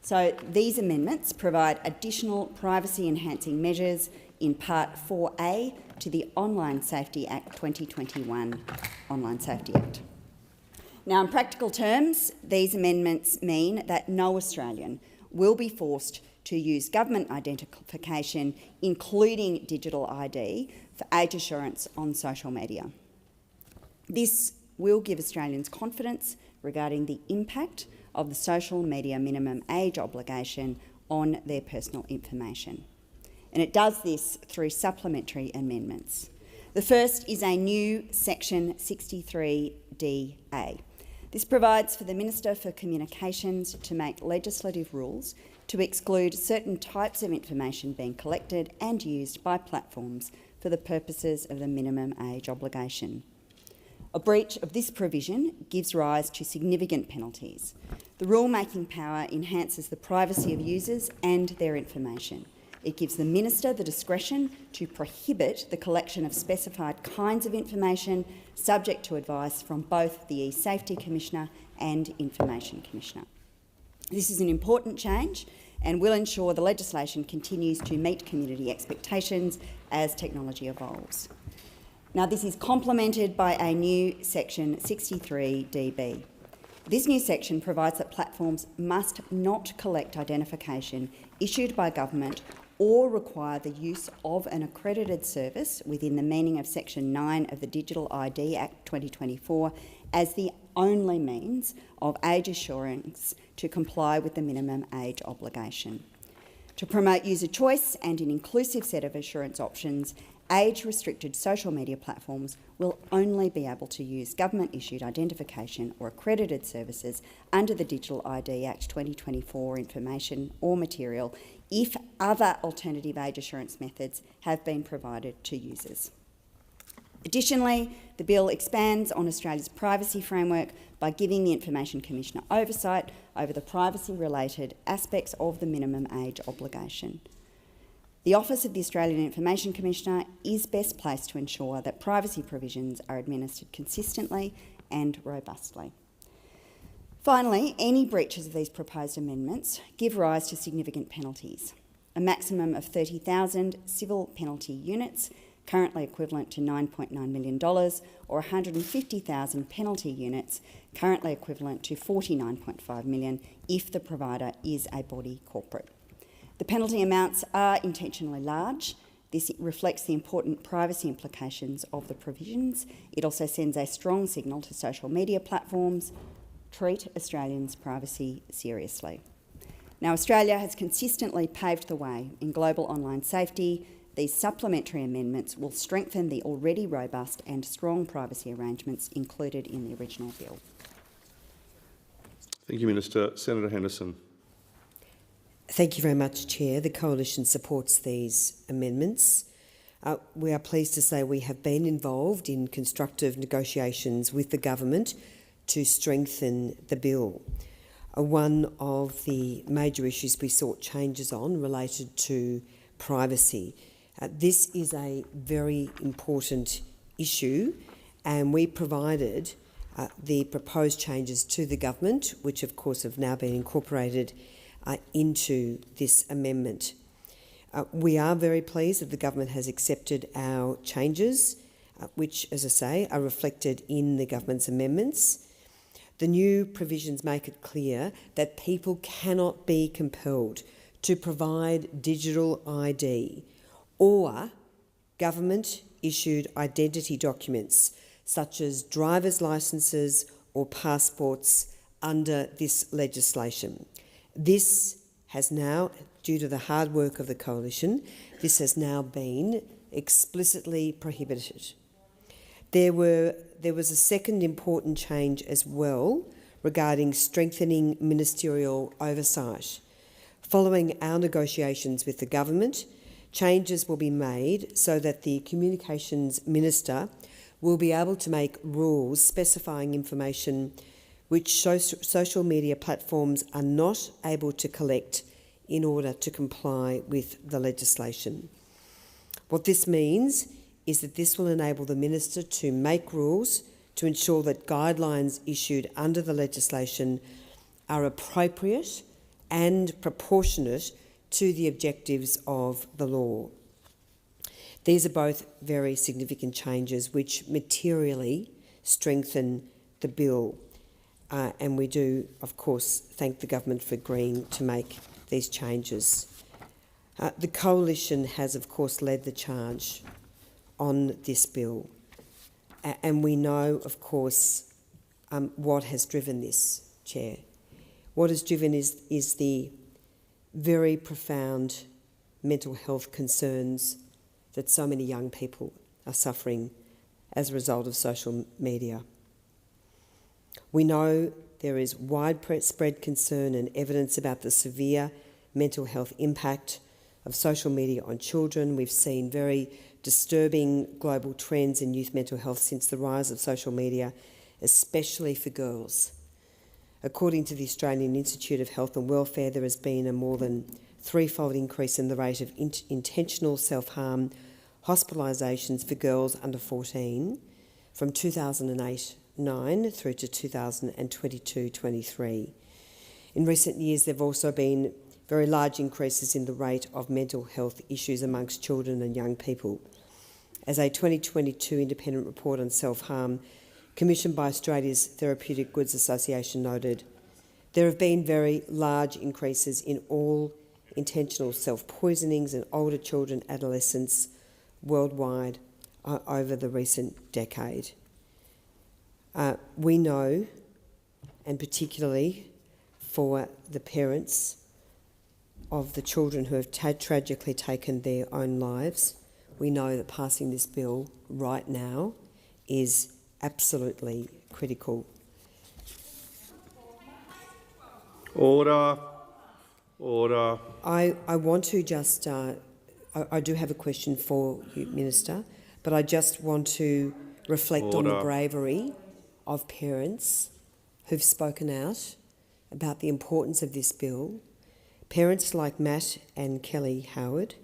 Speaker 9: So these amendments provide additional privacy-enhancing measures in Part 4A to the Online Safety Act 2021 Online Safety Act. Now, in practical terms, these amendments mean that no Australian will be forced to use government identification, including digital ID, for age assurance on social media. This will give Australians confidence regarding the impact of the social media minimum age obligation on their personal information. And it does this through supplementary amendments. The first is a new Section 63DA. This provides for the Minister for Communications to make legislative rules to exclude certain types of information being collected and used by platforms for the purposes of the minimum age obligation. A breach of this provision gives rise to significant penalties. The rule-making power enhances the privacy of users and their information. It gives the Minister the discretion to prohibit the collection of specified kinds of information subject to advice from both the E-Safety Commissioner and Information Commissioner. This is an important change and will ensure the legislation continues to meet community expectations as technology evolves. Now, this is complemented by a new Section 63DB. This new section provides that platforms must not collect identification issued by government or require the use of an accredited service within the meaning of Section 9 of the Digital ID Act 2024 as the only means of age assurance to comply with the minimum age obligation. To promote user choice and an inclusive set of assurance options, age-restricted social media platforms will only be able to use government-issued identification or accredited services under the Digital ID Act 2024 information or material if other alternative age assurance methods have been provided to users. Additionally, the bill expands on Australia's privacy framework by giving the Information Commissioner oversight over the privacy-related aspects of the minimum age obligation. The Office of the Australian Information Commissioner is best placed to ensure that privacy provisions are administered consistently and robustly. Finally, any breaches of these proposed amendments give rise to significant penalties. A maximum of 30,000 civil penalty units, currently equivalent to $9.9 million, or 150,000 penalty units, currently equivalent to $49.5 million if the provider is a body corporate. The penalty amounts are intentionally large. This reflects the important privacy implications of the provisions. It also sends a strong signal to social media platforms: treat Australians' privacy seriously. Now, Australia has consistently paved the way in global online safety. These supplementary amendments will strengthen the already robust and strong privacy arrangements included in the original bill.
Speaker 8: Thank you, Minister. Senator Henderson.
Speaker 10: Thank you very much, Chair. The Coalition supports these amendments. We are pleased to say we have been involved in constructive negotiations with the government to strengthen the bill. One of the major issues we sought changes on related to privacy. This is a very important issue, and we provided the proposed changes to the government, which of course have now been incorporated into this amendment. We are very pleased that the government has accepted our changes, which, as I say, are reflected in the government's amendments. The new provisions make it clear that people cannot be compelled to provide digital ID or government-issued identity documents such as driver's licences or passports under this legislation. This has now, due to the hard work of the Coalition, this has now been explicitly prohibited. There was a second important change as well regarding strengthening ministerial oversight. Following our negotiations with the government, changes will be made so that the Communications Minister will be able to make rules specifying information which social media platforms are not able to collect in order to comply with the legislation. What this means is that this will enable the Minister to make rules to ensure that guidelines issued under the legislation are appropriate and proportionate to the objectives of the law. These are both very significant changes which materially strengthen the bill, and we do, of course, thank the government for agreeing to make these changes. The Coalition has, of course, led the charge on this bill, and we know, of course, what has driven this, Chair. What has driven is the very profound mental health concerns that so many young people are suffering as a result of social media. We know there is widespread concern and evidence about the severe mental health impact of social media on children. We've seen very disturbing global trends in youth mental health since the rise of social media, especially for girls. According to the Australian Institute of Health and Welfare, there has been a more than threefold increase in the rate of intentional self-harm hospitalisations for girls under 14 from 2008-9 through to 2022-23. In recent years, there have also been very large increases in the rate of mental health issues amongst children and young people. As a 2022 independent report on self-harm commissioned by Australia's Therapeutic Goods Association noted, there have been very large increases in all intentional self-poisonings in older children, adolescents worldwide over the recent decade. We know, and particularly for the parents of the children who have tragically taken their own lives, we know that passing this bill right now is absolutely critical.
Speaker 8: Order. Order.
Speaker 10: I want to just, I do have a question for you, Minister, but I just want to reflect on the bravery of parents who've spoken out about the importance of this bill. Parents like Matt and Kelly Howard,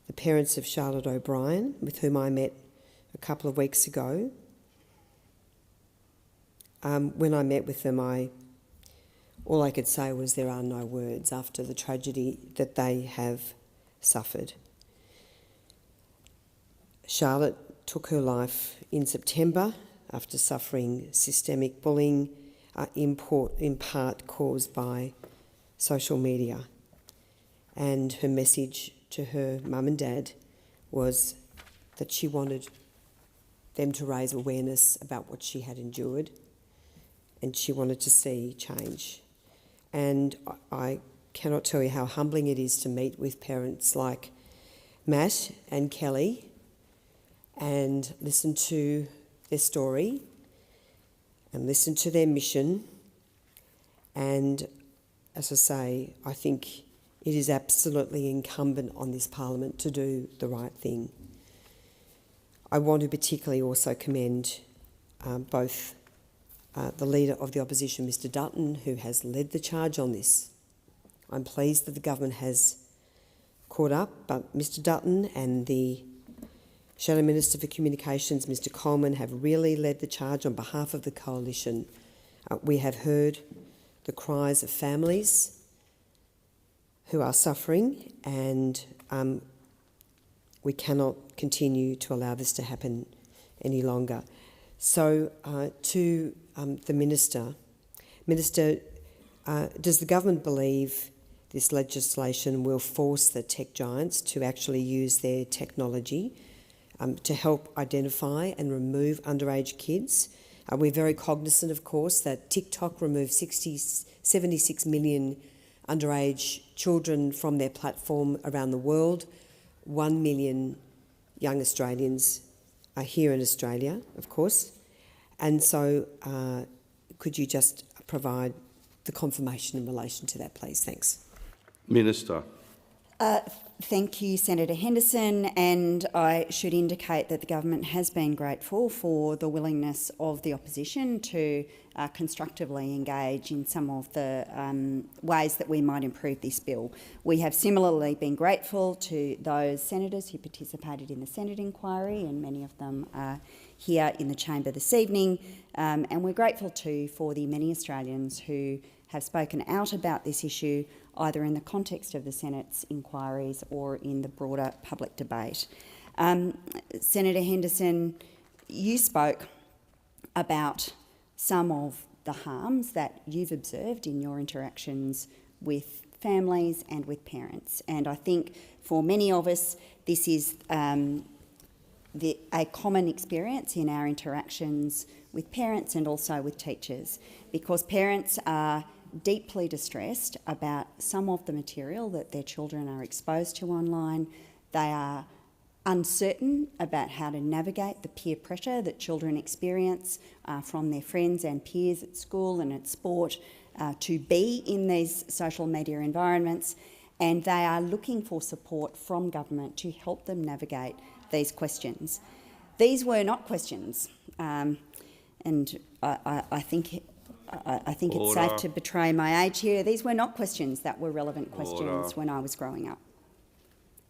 Speaker 10: the parents of Charlotte O'Brien, with whom I met a couple of weeks ago. When I met with them, all I could say was there are no words after the tragedy that they have suffered. Charlotte took her life in September after suffering systemic bullying, in part caused by social media. And her message to her mum and dad was that she wanted them to raise awareness about what she had endured, and she wanted to see change. And I cannot tell you how humbling it is to meet with parents like Matt and Kelly and listen to their story and listen to their mission. And as I say, I think it is absolutely incumbent on this Parliament to do the right thing. I want to particularly also commend both the Leader of the Opposition, Mr Dutton, who has led the charge on this. I'm pleased that the government has caught up, but Mr Dutton and the Shadow Minister for Communications, Mr Coleman, have really led the charge on behalf of the Coalition. We have heard the cries of families who are suffering, and we cannot continue to allow this to happen any longer. So to the Minister, does the government believe this legislation will force the tech giants to actually use their technology to help identify and remove underage kids? We're very cognisant, of course, that TikTok removed 76 million underage children from their platform around the world. 1 million young Australians are here in Australia, of course. And so could you just provide the confirmation in relation to that, please? Thanks.
Speaker 8: Minister.
Speaker 9: Thank you, Senator Henderson, and I should indicate that the government has been grateful for the willingness of the opposition to constructively engage in some of the ways that we might improve this bill. We have similarly been grateful to those senators who participated in the Senate inquiry, and many of them are here in the chamber this evening, and we're grateful too for the many Australians who have spoken out about this issue, either in the context of the Senate's inquiries or in the broader public debate. Senator Henderson, you spoke about some of the harms that you've observed in your interactions with families and with parents, and I think for many of us this is a common experience in our interactions with parents and also with teachers, because parents are deeply distressed about some of the material that their children are exposed to online. They are uncertain about how to navigate the peer pressure that children experience from their friends and peers at school and at sport to be in these social media environments, and they are looking for support from government to help them navigate these questions. These were not questions, and I think it's safe to betray my age here. These were not questions that were relevant questions when I was growing up.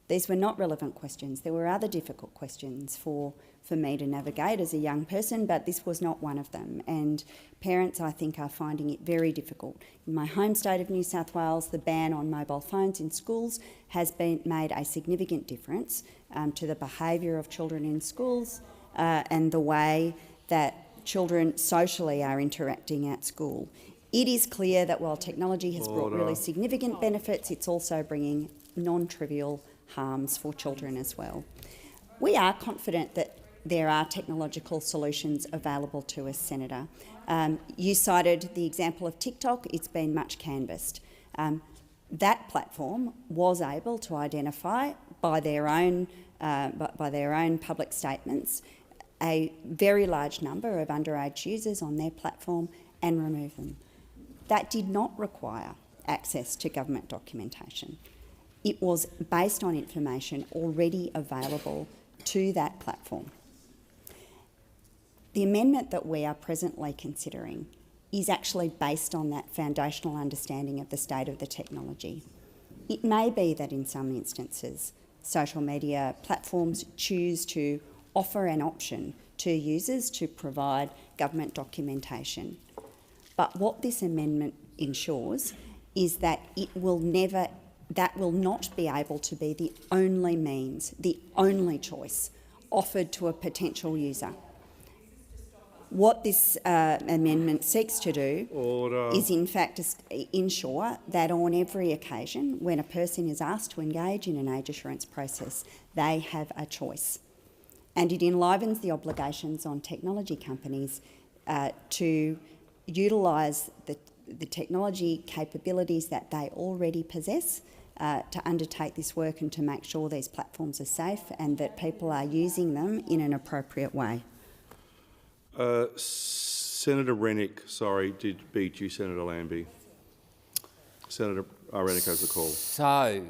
Speaker 9: These were not relevant questions. There were other difficult questions for me to navigate as a young person, but this was not one of them. And parents, I think, are finding it very difficult. In my home state of New South Wales, the ban on mobile phones in schools has made a significant difference to the behaviour of children in schools and the way that children socially are interacting at school. It is clear that while technology has brought really significant benefits, it's also bringing non-trivial harms for children as well. We are confident that there are technological solutions available to us, Senator. You cited the example of TikTok. It's been much canvassed. That platform was able to identify by their own public statements a very large number of underage users on their platform and remove them. That did not require access to government documentation. It was based on information already available to that platform. The amendment that we are presently considering is actually based on that foundational understanding of the state of the technology. It may be that in some instances social media platforms choose to offer an option to users to provide government documentation. But what this amendment ensures is that that will not be able to be the only means, the only choice offered to a potential user. What this amendment seeks to do is in fact ensure that on every occasion when a person is asked to engage in an age assurance process, they have a choice. And it enlivens the obligations on technology companies to utilise the technology capabilities that they already possess to undertake this work and to make sure these platforms are safe and that people are using them in an appropriate way.
Speaker 8: Senator Rennick, sorry, did beat you, Senator Lambie. Senator Rennick has the call.
Speaker 11: So,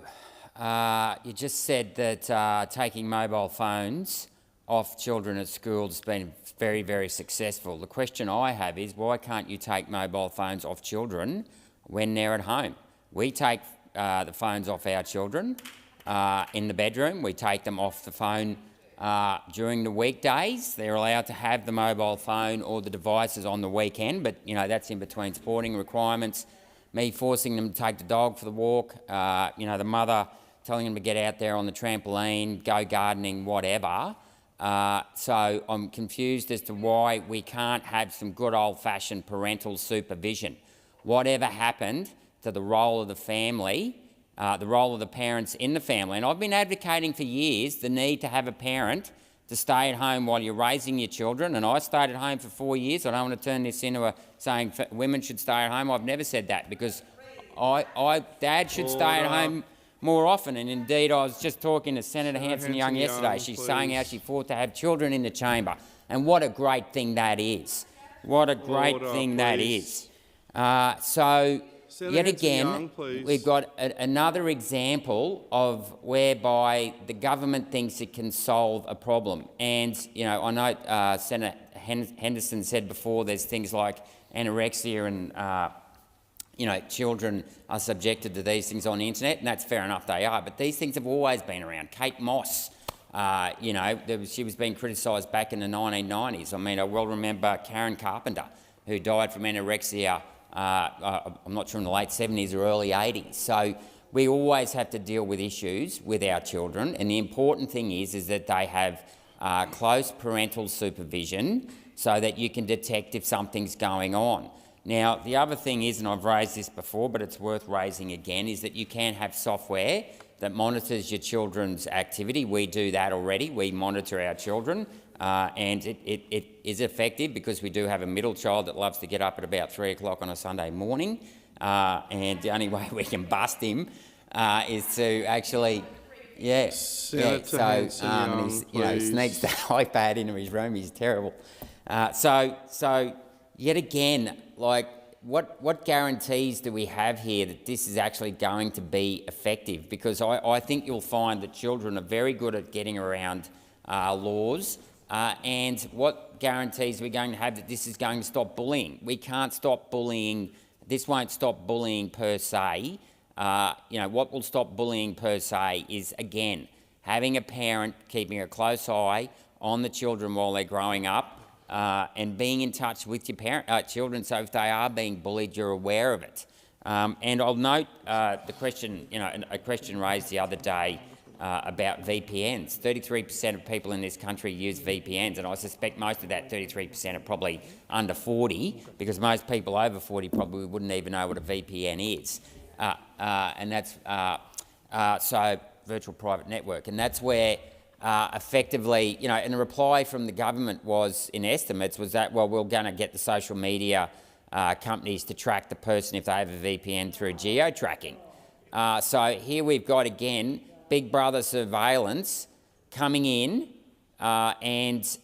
Speaker 11: you just said that taking mobile phones off children at schools has been very, very successful. The question I have is, why can't you take mobile phones off children when they're at home? We take the phones off our children in the bedroom. We take them off the phone during the weekdays. They're allowed to have the mobile phone or the devices on the weekend, but that's in between sporting requirements, me forcing them to take the dog for the walk, the mother telling them to get out there on the trampoline, go gardening, whatever. So I'm confused as to why we can't have some good old-fashioned parental supervision. Whatever happened to the role of the family, the role of the parents in the family? And I've been advocating for years the need to have a parent to stay at home while you're raising your children, and I stayed at home for 4 years. I don't want to turn this into saying women should stay at home. I've never said that, because Dad should stay at home more often, and indeed I was just talking to Senator Hanson-Young yesterday. She's saying how she fought to have children in the chamber, and what a great thing that is. What a great thing that is. So
Speaker 8: Senator
Speaker 11: yet
Speaker 8: Anthony
Speaker 11: again,
Speaker 8: Young, please.
Speaker 11: we've got another example of whereby the government thinks it can solve a problem. And, you know, I know Senator Henderson said before there's things like anorexia and, you know, children are subjected to these things on the internet, and that's fair enough, they are, but these things have always been around. Kate Moss, you know, she was being criticised back in the 1990s. I mean, I well remember Karen Carpenter, who died from anorexia, I'm not sure in the late 70s or early 80s. So we always have to deal with issues with our children, and the important thing is that they have close parental supervision so that you can detect if something's going on. Now, the other thing is, and I've raised this before, but it's worth raising again, is that you can have software that monitors your children's activity. We do that already. We monitor our children, and it is effective because we do have a middle child that loves to get up at about 3 o'clock on a Sunday morning, and the only way we can bust him is to actually... Yeah,
Speaker 8: Senator
Speaker 11: so you know, he sneaks the iPad into his room. He's terrible. So yet again, like, what guarantees do we have here that this is actually going to be effective? Because I think you'll find that children are very good at getting around laws, and what guarantees are we going to have that this is going to stop bullying? We can't stop bullying. This won't stop bullying per se. You know, what will stop bullying per se is, again, having a parent keeping a close eye on the children while they're growing up, and being in touch with your children, so if they are being bullied, you're aware of it. And I'll note the question, you know, a question raised the other day about VPNs. 33% of people in this country use VPNs, and I suspect most of that 33% are probably under 40, because most people over 40 probably wouldn't even know what a VPN is. And that's so virtual private network, and that's where effectively, you know, and the reply from the government was, in estimates, was that, well, we're going to get the social media companies to track the person if they have a VPN through geo-tracking. So here we've got, again, Big Brother surveillance coming in and,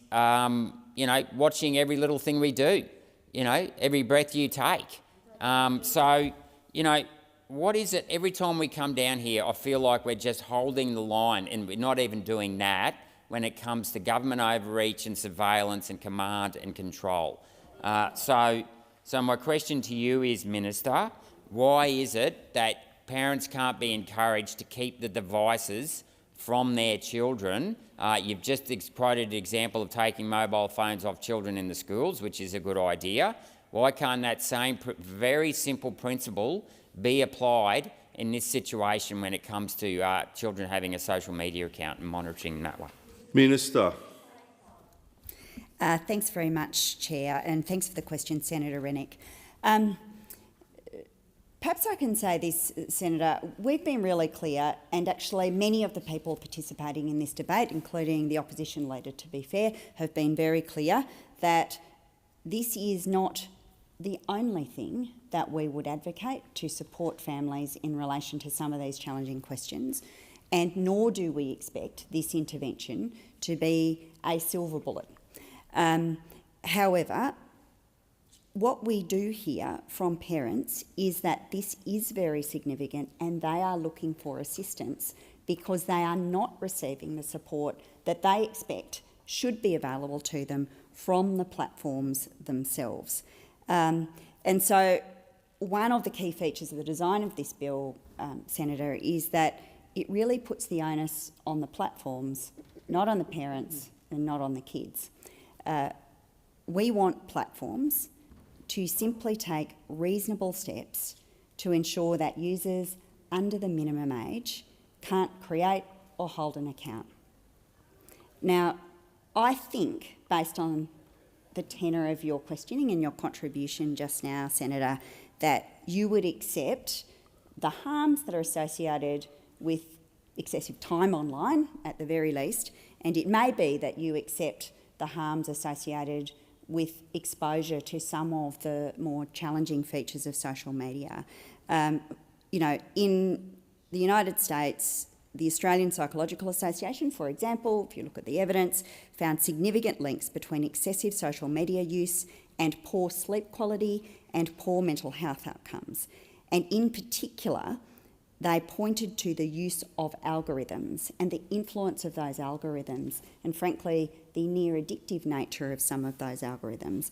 Speaker 11: you know, watching every little thing we do, you know, every breath you take. So, you know, what is it, every time we come down here, I feel like we're just holding the line, and we're not even doing that when it comes to government overreach and surveillance and command and control. So my question to you is, Minister, why is it that parents can't be encouraged to keep the devices from their children? You've just quoted an example of taking mobile phones off children in the schools, which is a good idea. Why can't that same very simple principle be applied in this situation when it comes to children having a social media account and monitoring that way?
Speaker 8: Minister.
Speaker 9: Thanks very much, Chair, and thanks for the question, Senator Rennick. Perhaps I can say this, Senator. We've been really clear, and actually many of the people participating in this debate, including the opposition leader, to be fair, have been very clear that this is not the only thing that we would advocate to support families in relation to some of these challenging questions, and nor do we expect this intervention to be a silver bullet. However, what we do hear from parents is that this is very significant and they are looking for assistance because they are not receiving the support that they expect should be available to them from the platforms themselves. And so one of the key features of the design of this bill, Senator, is that it really puts the onus on the platforms, not on the parents and not on the kids. We want platforms to simply take reasonable steps to ensure that users under the minimum age can't create or hold an account. Now, I think, based on the tenor of your questioning and your contribution just now, Senator, that you would accept the harms that are associated with excessive time online, at the very least, and it may be that you accept the harms associated with exposure to some of the more challenging features of social media. You know, in the United States, the Australian Psychological Association, for example, if you look at the evidence, found significant links between excessive social media use and poor sleep quality and poor mental health outcomes. And in particular, they pointed to the use of algorithms and the influence of those algorithms, and frankly, the near addictive nature of some of those algorithms,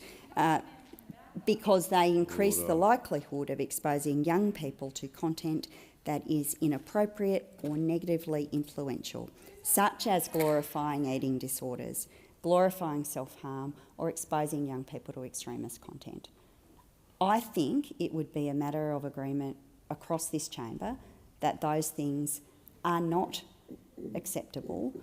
Speaker 9: because they increase the likelihood of exposing young people to content that is inappropriate or negatively influential, such as glorifying eating disorders, glorifying self-harm, or exposing young people to extremist content. I think it would be a matter of agreement across this chamber that those things are not acceptable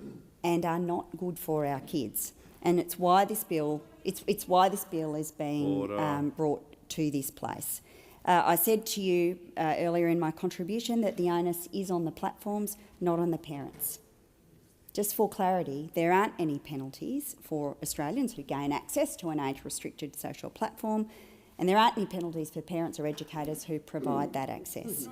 Speaker 9: and are not good for our kids. And it's why this bill, it's why this bill is being brought to this place. I said to you earlier in my contribution that the onus is on the platforms, not on the parents. Just for clarity, there aren't any penalties for Australians who gain access to an age-restricted social platform, and there aren't any penalties for parents or educators who provide that access.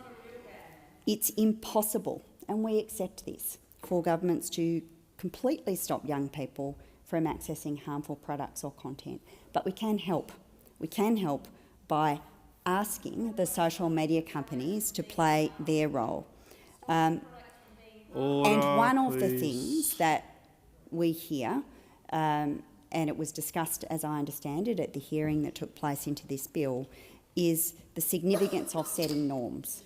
Speaker 9: It's impossible, and we accept this, for governments to completely stop young people from accessing harmful products or content. But we can help. We can help by asking the social media companies to play their role. And one of the things that we hear, and it was discussed, as I understand it, at the hearing that took place into this bill, is the significance of setting norms,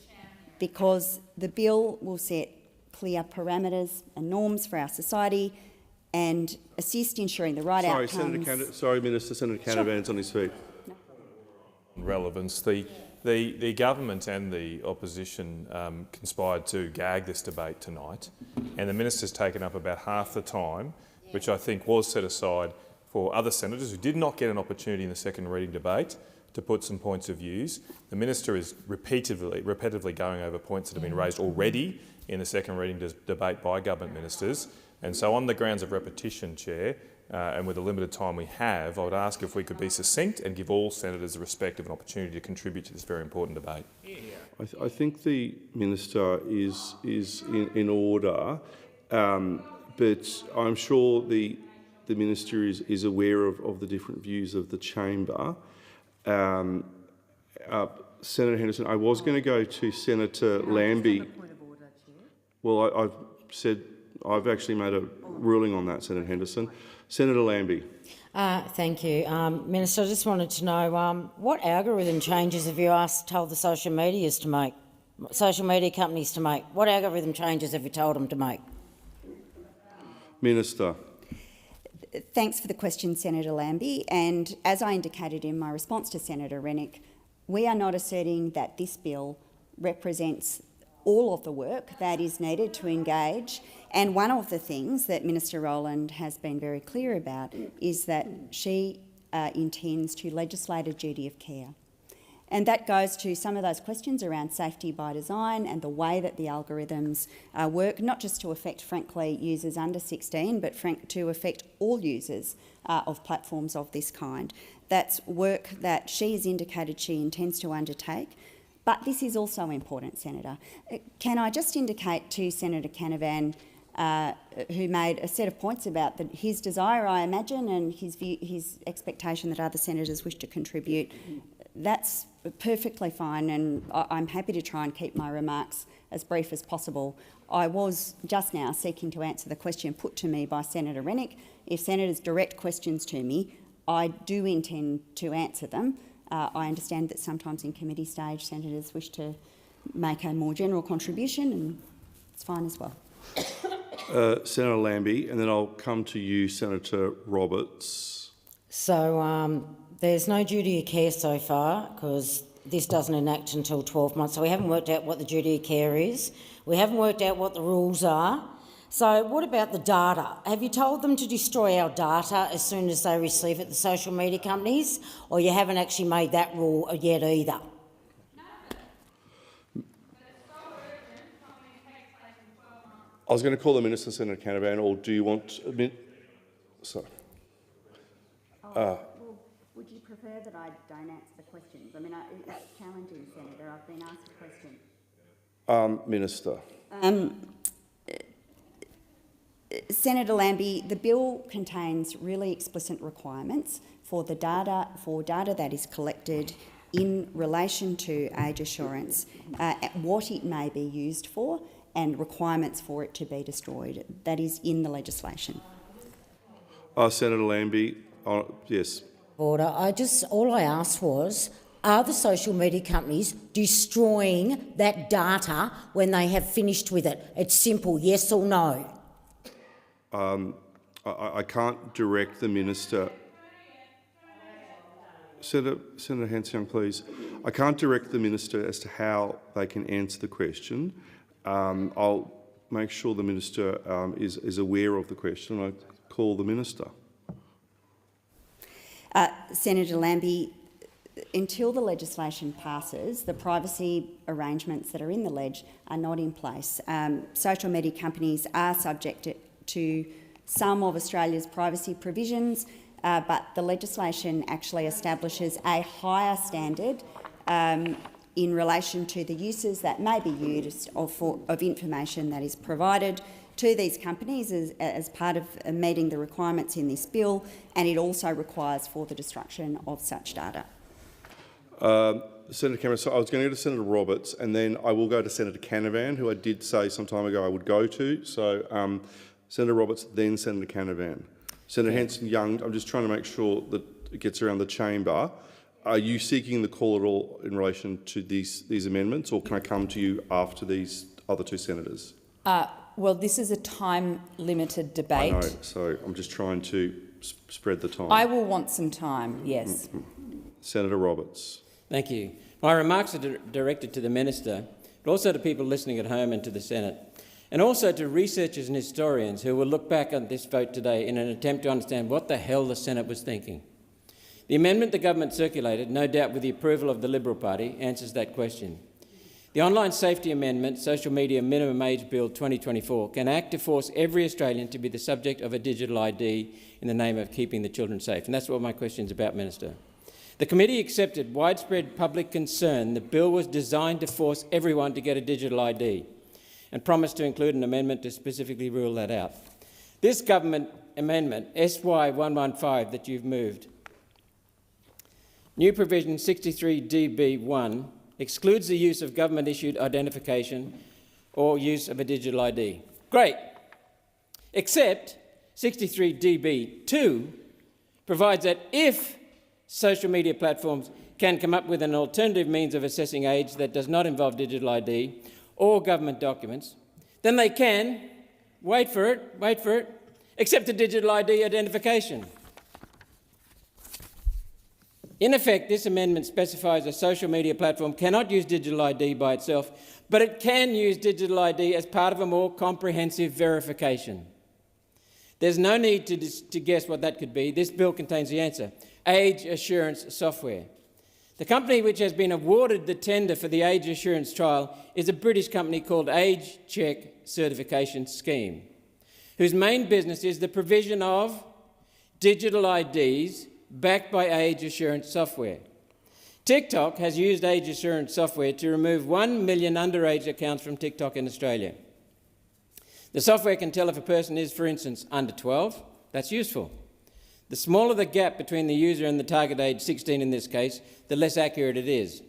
Speaker 9: because the bill will set clear parameters and norms for our society and assist ensuring the right outcomes.
Speaker 8: Minister, Senator Canavan's on his feet.
Speaker 12: Relevance. The government and the opposition conspired to gag this debate tonight, and the minister's taken up about half the time, which I think was set aside for other senators who did not get an opportunity in the second reading debate to put some points of views. The minister is repetitively going over points that have been raised already in the second reading debate by government ministers. And so on the grounds of repetition, Chair, and with the limited time we have, I would ask if we could be succinct and give all senators the respect of an opportunity to contribute to this very important debate.
Speaker 8: I think the minister is in order, but I'm sure the minister is aware of the different views of the chamber. Senator Henderson, I was going to go to Senator Lambie. Well, I've said I've actually made a ruling on that, Senator Henderson. Senator Lambie.
Speaker 13: Thank you. Minister, I just wanted to know what algorithm changes have you told the social media companies to make? What algorithm changes have you told them to make?
Speaker 8: Minister.
Speaker 9: Thanks for the question, Senator Lambie. And as I indicated in my response to Senator Rennick, we are not asserting that this bill represents all of the work that is needed to engage. And one of the things that Minister Rowland has been very clear about is that she intends to legislate a duty of care. And that goes to some of those questions around safety by design and the way that the algorithms work, not just to affect, frankly, users under 16, but to affect all users of platforms of this kind. That's work that she has indicated she intends to undertake. But this is also important, Senator. Can I just indicate to Senator Canavan, who made a set of points about his desire, I imagine, and his expectation that other senators wish to contribute. That's perfectly fine, and I'm happy to try and keep my remarks as brief as possible. I was just now seeking to answer the question put to me by Senator Rennick. If senators direct questions to me, I do intend to answer them. I understand that sometimes in committee stage senators wish to make a more general contribution, and it's fine as well.
Speaker 8: Senator Lambie, and then I'll come to you, Senator Roberts.
Speaker 13: So there's no duty of care so far because this doesn't enact until 12 months, so we haven't worked out what the duty of care is. We haven't worked out what the rules are. So what about the data? Have you told them to destroy our data as soon as they receive it, the social media companies, or you haven't actually made that rule yet either?
Speaker 8: I was going to call the minister, Senator Canavan, or do you want? Sorry.
Speaker 9: Well, would you prefer that I don't answer the questions? I mean, it's challenging, Senator. I've been asked a question.
Speaker 8: Minister.
Speaker 9: Senator Lambie, the bill contains really explicit requirements for data that is collected in relation to age assurance, what it may be used for and requirements for it to be destroyed. That is in the legislation.
Speaker 8: Senator Lambie, yes.
Speaker 13: Order. All I asked was, are the social media companies destroying that data when they have finished with it? It's simple, yes or no.
Speaker 8: I can't direct the minister. Senator Hanson, please. I can't direct the minister as to how they can answer the question. I'll make sure the minister is aware of the question. I call the minister.
Speaker 9: Senator Lambie, until the legislation passes, the privacy arrangements that are in the ledge are not in place. Social media companies are subject to some of Australia's privacy provisions, but the legislation actually establishes a higher standard in relation to the uses that may be used of information that is provided to these companies as part of meeting the requirements in this bill, and it also requires for the destruction of such data.
Speaker 8: Senator Cameron, so I was going to go to Senator Roberts, and then I will go to Senator Canavan, who I did say some time ago I would go to. So Senator Roberts, then Senator Canavan. Senator Hanson-Young, I'm just trying to make sure that it gets around the chamber. Are you seeking the call at all in relation to these amendments, or can I come to you after these other two senators?
Speaker 14: Well, this is a time-limited debate.
Speaker 8: I know, so I'm just trying to spread the time.
Speaker 14: I will want some time, yes.
Speaker 8: Senator Roberts.
Speaker 15: Thank you. My remarks are directed to the Minister, but also to people listening at home and to the Senate, and also to researchers and historians who will look back on this vote today in an attempt to understand what the hell the Senate was thinking. The amendment the government circulated, no doubt with the approval of the Liberal Party, answers that question. The Online Safety Amendment, Social Media Minimum Age Bill 2024, can act to force every Australian to be the subject of a digital ID in the name of keeping the children safe. And that's what my question is about, Minister. The committee accepted widespread public concern the bill was designed to force everyone to get a digital ID and promised to include an amendment to specifically rule that out. This government amendment, SY 115, that you've moved, new provision 63DB1, excludes the use of government-issued identification or use of a digital ID. Great. Except 63DB2 provides that if social media platforms can come up with an alternative means of assessing age that does not involve digital ID or government documents, then they can, wait for it, accept a digital ID identification. In effect, this amendment specifies a social media platform cannot use digital ID by itself, but it can use digital ID as part of a more comprehensive verification. There's no need to guess what that could be. This bill contains the answer: age assurance software. The company which has been awarded the tender for the age assurance trial is a British company called Age Check Certification Scheme, whose main business is the provision of digital IDs backed by age assurance software. TikTok has used age assurance software to remove 1 million underage accounts from TikTok in Australia. The software can tell if a person is, for instance, under 12. That's useful. The smaller the gap between the user and the target age, 16 in this case, the less accurate it is.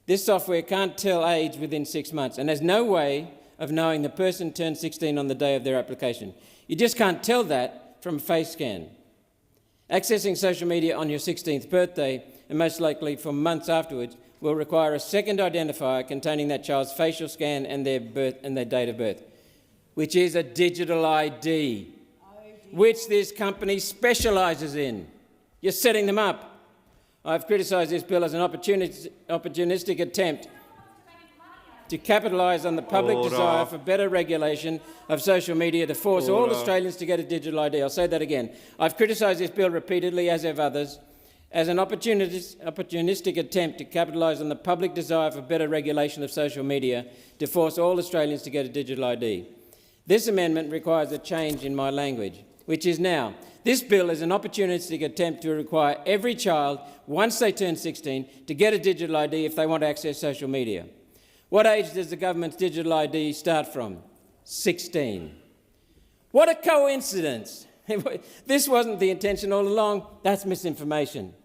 Speaker 15: This software can't tell age within 6 months, and there's no way of knowing the person turned 16 on the day of their application. You just can't tell that from a face scan. Accessing social media on your 16th birthday, and most likely for months afterwards, will require a second identifier containing that child's facial scan and their date of birth, which is a digital ID, which this company specialises in. You're setting them up. I've criticised this bill as an opportunistic attempt to capitalise on the public desire for better regulation of social media to force all Australians to get a digital ID. I'll say that again. I've criticised this bill repeatedly, as have others, as an opportunistic attempt to capitalise on the public desire for better regulation of social media to force all Australians to get a digital ID. This amendment requires a change in my language, which is now: this bill is an opportunistic attempt to require every child, once they turn 16, to get a digital ID if they want to access social media. What age does the government's digital ID start from? 16. What a coincidence! This wasn't the intention all along. That's misinformation.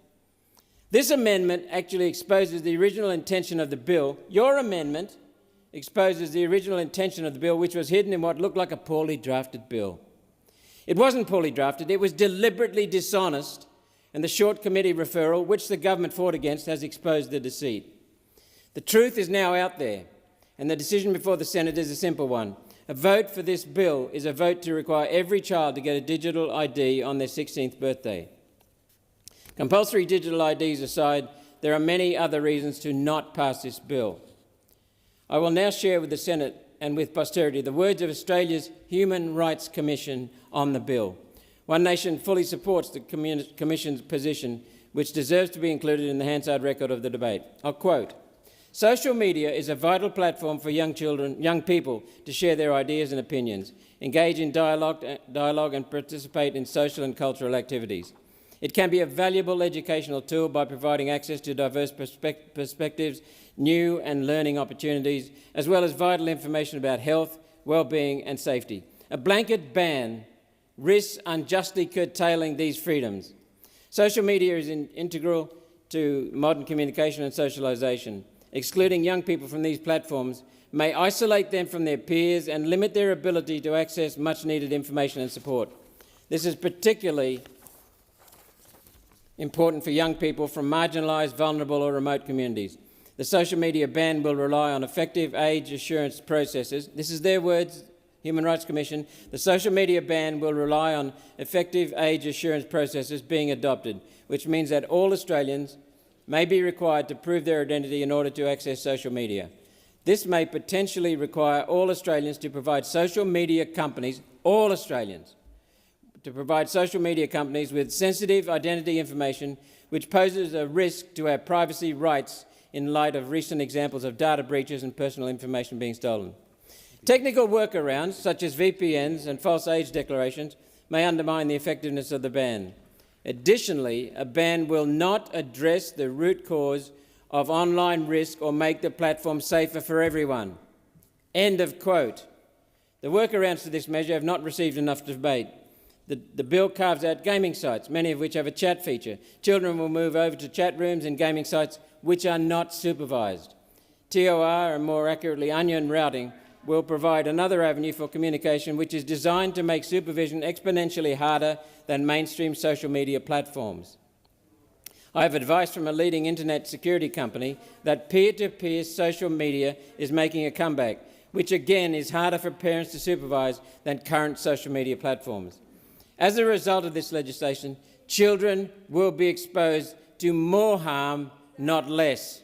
Speaker 15: This amendment actually exposes the original intention of the bill. Your amendment exposes the original intention of the bill, which was hidden in what looked like a poorly drafted bill. It wasn't poorly drafted, it was deliberately dishonest, and the short committee referral, which the government fought against, has exposed the deceit. The truth is now out there, and the decision before the Senate is a simple one. A vote for this bill is a vote to require every child to get a digital ID on their 16th birthday. Compulsory digital IDs aside, there are many other reasons to not pass this bill. I will now share with the Senate and with posterity the words of Australia's Human Rights Commission on the bill. One Nation fully supports the Commission's position, which deserves to be included in the Hansard record of the debate. I'll quote, "Social media is a vital platform for young people to share their ideas and opinions, engage in dialogue and participate in social and cultural activities. It can be a valuable educational tool by providing access to diverse perspectives, new and learning opportunities, as well as vital information about health, well-being and safety. A blanket ban risks unjustly curtailing these freedoms. Social media is integral to modern communication and socialisation. Excluding young people from these platforms may isolate them from their peers and limit their ability to access much-needed information and support. This is particularly important for young people from marginalised, vulnerable or remote communities. The social media ban will rely on effective age assurance processes." This is their words, Human Rights Commission. "The social media ban will rely on effective age assurance processes being adopted, which means that all Australians may be required to prove their identity in order to access social media. This may potentially require all Australians to provide social media companies, all Australians, to provide social media companies with sensitive identity information which poses a risk to our privacy rights in light of recent examples of data breaches and personal information being stolen. Technical workarounds, such as VPNs and false age declarations, may undermine the effectiveness of the ban. Additionally, a ban will not address the root cause of online risk or make the platform safer for everyone." End of quote. The workarounds to this measure have not received enough debate. The bill carves out gaming sites, many of which have a chat feature. Children will move over to chat rooms and gaming sites which are not supervised. TOR, and more accurately onion routing, will provide another avenue for communication which is designed to make supervision exponentially harder than mainstream social media platforms. I have advice from a leading internet security company that peer-to-peer social media is making a comeback, which again is harder for parents to supervise than current social media platforms. As a result of this legislation, children will be exposed to more harm, not less.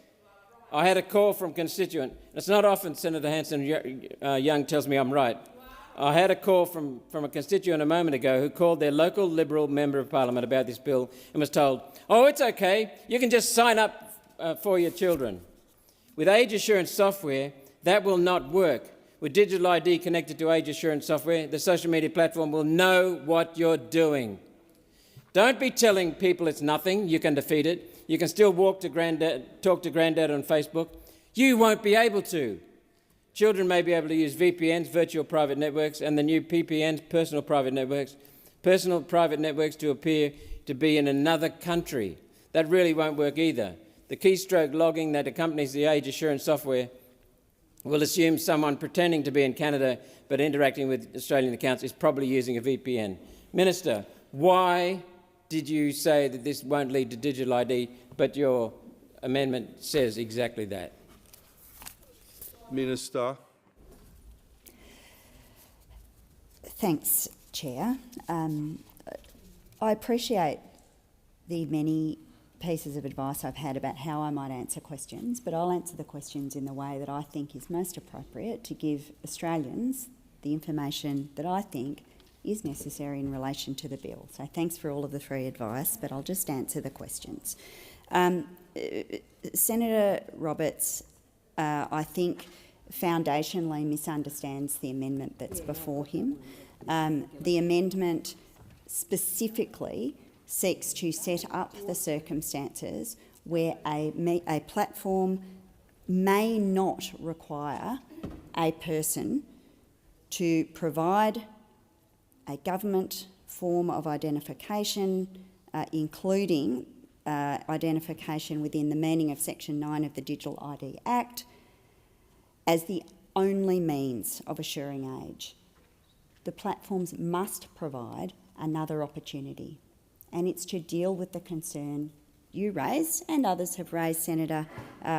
Speaker 15: I had a call from a constituent. It's not often Senator Hanson-Young tells me I'm right. I had a call from a constituent a moment ago who called their local Liberal Member of Parliament about this bill and was told, "Oh, it's okay, you can just sign up for your children." With age assurance software, that will not work. With digital ID connected to age assurance software, the social media platform will know what you're doing. Don't be telling people it's nothing, you can defeat it. You can still talk to granddad on Facebook. You won't be able to. Children may be able to use VPNs, virtual private networks, and the new PPNs, personal private networks to appear to be in another country. That really won't work either. The keystroke logging that accompanies the age assurance software will assume someone pretending to be in Canada but interacting with Australian accounts is probably using a VPN. Minister, why did you say that this won't lead to digital ID, but your amendment says exactly that?
Speaker 8: Minister.
Speaker 9: Thanks, Chair. I appreciate the many pieces of advice I've had about how I might answer questions, but I'll answer the questions in the way that I think is most appropriate to give Australians the information that I think is necessary in relation to the bill. So thanks for all of the free advice, but I'll just answer the questions. Senator Roberts, I think, foundationally misunderstands the amendment that's before him. The amendment specifically seeks to set up the circumstances where a platform may not require a person to provide a government form of identification, including identification within the meaning of Section 9 of the Digital ID Act as the only means of assuring age. The platforms must provide another opportunity, and it's to deal with the concern you raise and others have raised, Senator,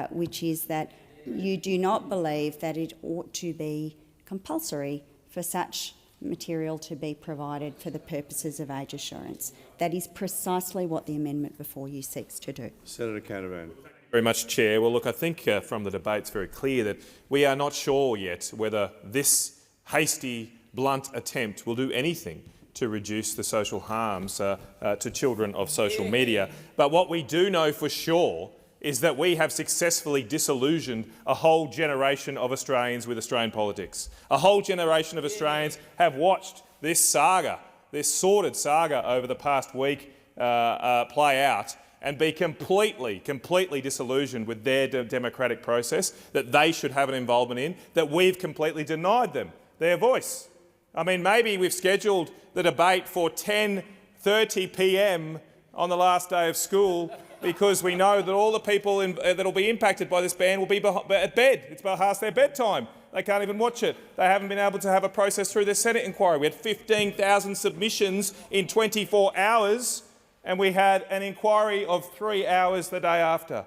Speaker 9: which is that you do not believe that it ought to be compulsory for such material to be provided for the purposes of age assurance. That is precisely what the amendment before you seeks to do.
Speaker 8: Senator Canavan.
Speaker 12: Very much, Chair. Well, look, I think from the debate it's very clear that we are not sure yet whether this hasty, blunt attempt will do anything to reduce the social harms to children of social media. But what we do know for sure is that we have successfully disillusioned a whole generation of Australians with Australian politics. A whole generation of Australians have watched this saga, this sordid saga over the past week play out and be completely disillusioned with their democratic process that they should have an involvement in, that we've completely denied them their voice. I mean, maybe we've scheduled the debate for 10:30 p.m. on the last day of school because we know that all the people that will be impacted by this ban will be at bed. It's past their bedtime. They can't even watch it. They haven't been able to have a process through the Senate inquiry. We had 15,000 submissions in 24 hours and we had an inquiry of 3 hours the day after.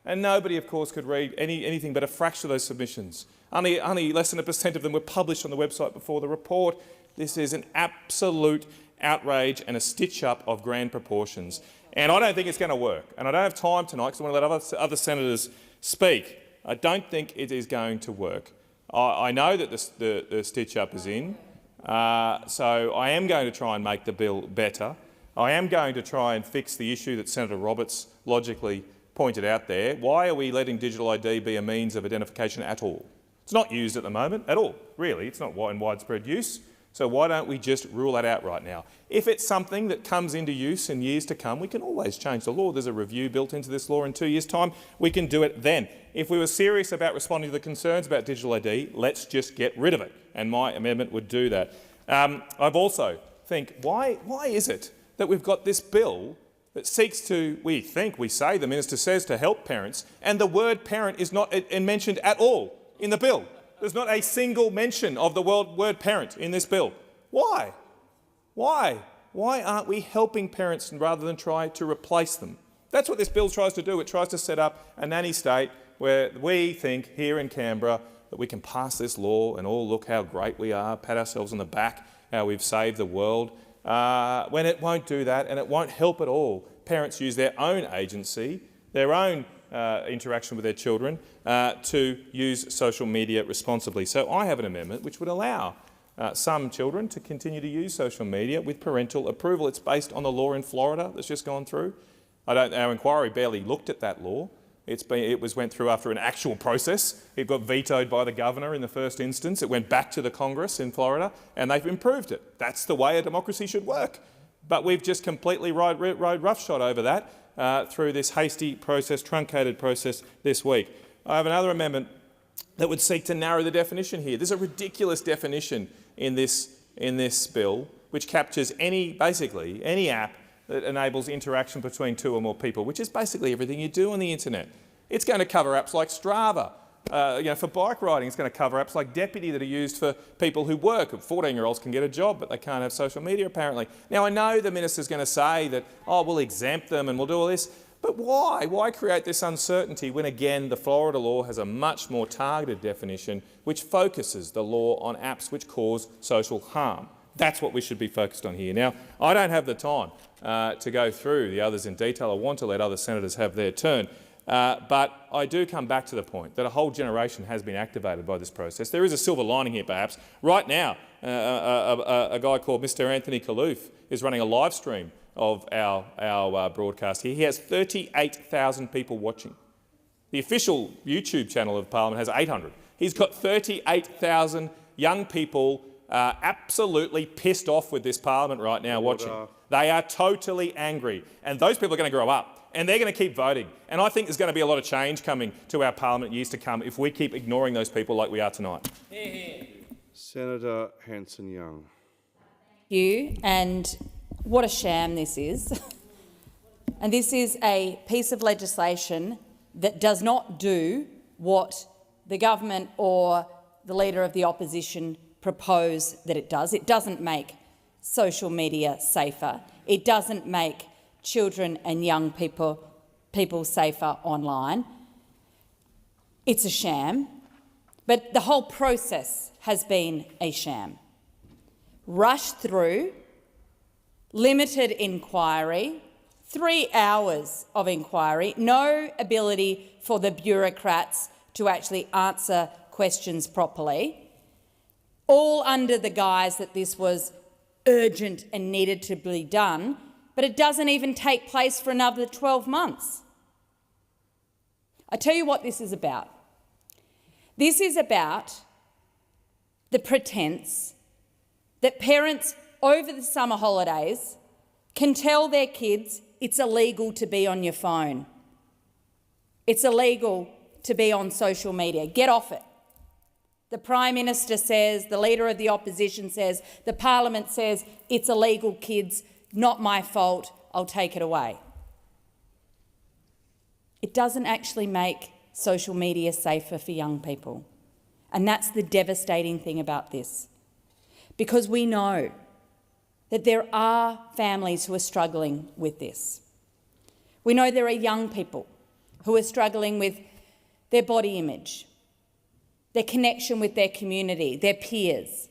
Speaker 12: And nobody, of course, could read anything but a fraction of those submissions. Only less than 1% of them were published on the website before the report. This is an absolute outrage and a stitch-up of grand proportions. And I don't think it's going to work. And I don't have time tonight because I want to let other senators speak. I don't think it is going to work. I know that the stitch-up is in, so I am going to try and make the bill better. I am going to try and fix the issue that Senator Roberts logically pointed out there. Why are we letting digital ID be a means of identification at all? It's not used at the moment at all, really. It's not in widespread use. So why don't we just rule that out right now? If it's something that comes into use in years to come, we can always change the law. There's a review built into this law in 2 years' time. We can do it then. If we were serious about responding to the concerns about digital ID, let's just get rid of it. And my amendment would do that. I've also think, why is it that we've got this bill that seeks to, we say, the minister says, to help parents, and the word parent is not mentioned at all in the bill? There's not a single mention of the word parent in this bill. Why? Why? Why aren't we helping parents rather than try to replace them? That's what this bill tries to do. It tries to set up a nanny state where we think here in Canberra that we can pass this law and all look how great we are, pat ourselves on the back, how we've saved the world, when it won't do that and it won't help at all. Parents use their own agency, their own interaction with their children to use social media responsibly. So I have an amendment which would allow some children to continue to use social media with parental approval. It's based on the law in Florida that's just gone through. Our inquiry barely looked at that law. It went through after an actual process. It got vetoed by the governor in the first instance. It went back to the Congress in Florida and they've improved it. That's the way a democracy should work. But we've just completely rode roughshod over that through this hasty process, truncated process this week. I have another amendment that would seek to narrow the definition here. There's a ridiculous definition in this bill which captures basically any app that enables interaction between two or more people, which is basically everything you do on the internet. It's going to cover apps like Strava. For bike riding, it's going to cover apps like Deputy that are used for people who work. 14-year-olds can get a job, but they can't have social media, apparently. Now, I know the minister's going to say that, we'll exempt them and we'll do all this, but why? Why create this uncertainty when, again, the Florida law has a much more targeted definition which focuses the law on apps which cause social harm? That's what we should be focused on here. Now, I don't have the time to go through the others in detail. I want to let other senators have their turn. But I do come back to the point that a whole generation has been activated by this process. There is a silver lining here, perhaps. Right now, a guy called Mr. Anthony Kaloof is running a live stream of our broadcast here. He has 38,000 people watching. The official YouTube channel of Parliament has 800. He's got 38,000 young people absolutely pissed off with this Parliament right now watching. They are totally angry. And those people are going to grow up. And they're going to keep voting. And I think there's going to be a lot of change coming to our Parliament in years to come if we keep ignoring those people like we are tonight.
Speaker 8: Senator Hanson-Young.
Speaker 14: Thank you. And what a sham this is. And this is a piece of legislation that does not do what the government or the Leader of the Opposition propose that it does. It doesn't make social media safer. It doesn't make children and young people safer online. It's a sham. But the whole process has been a sham. Rushed through, limited inquiry, 3 hours of inquiry, no ability for the bureaucrats to actually answer questions properly, all under the guise that this was urgent and needed to be done, but it doesn't even take place for another 12 months. I tell you what this is about. This is about the pretense that parents over the summer holidays can tell their kids it's illegal to be on your phone. It's illegal to be on social media. Get off it. The Prime Minister says, the Leader of the Opposition says, the Parliament says it's illegal, kids, not my fault, I'll take it away. It doesn't actually make social media safer for young people. And that's the devastating thing about this. Because we know that there are families who are struggling with this. We know there are young people who are struggling with their body image, their connection with their community, their peers.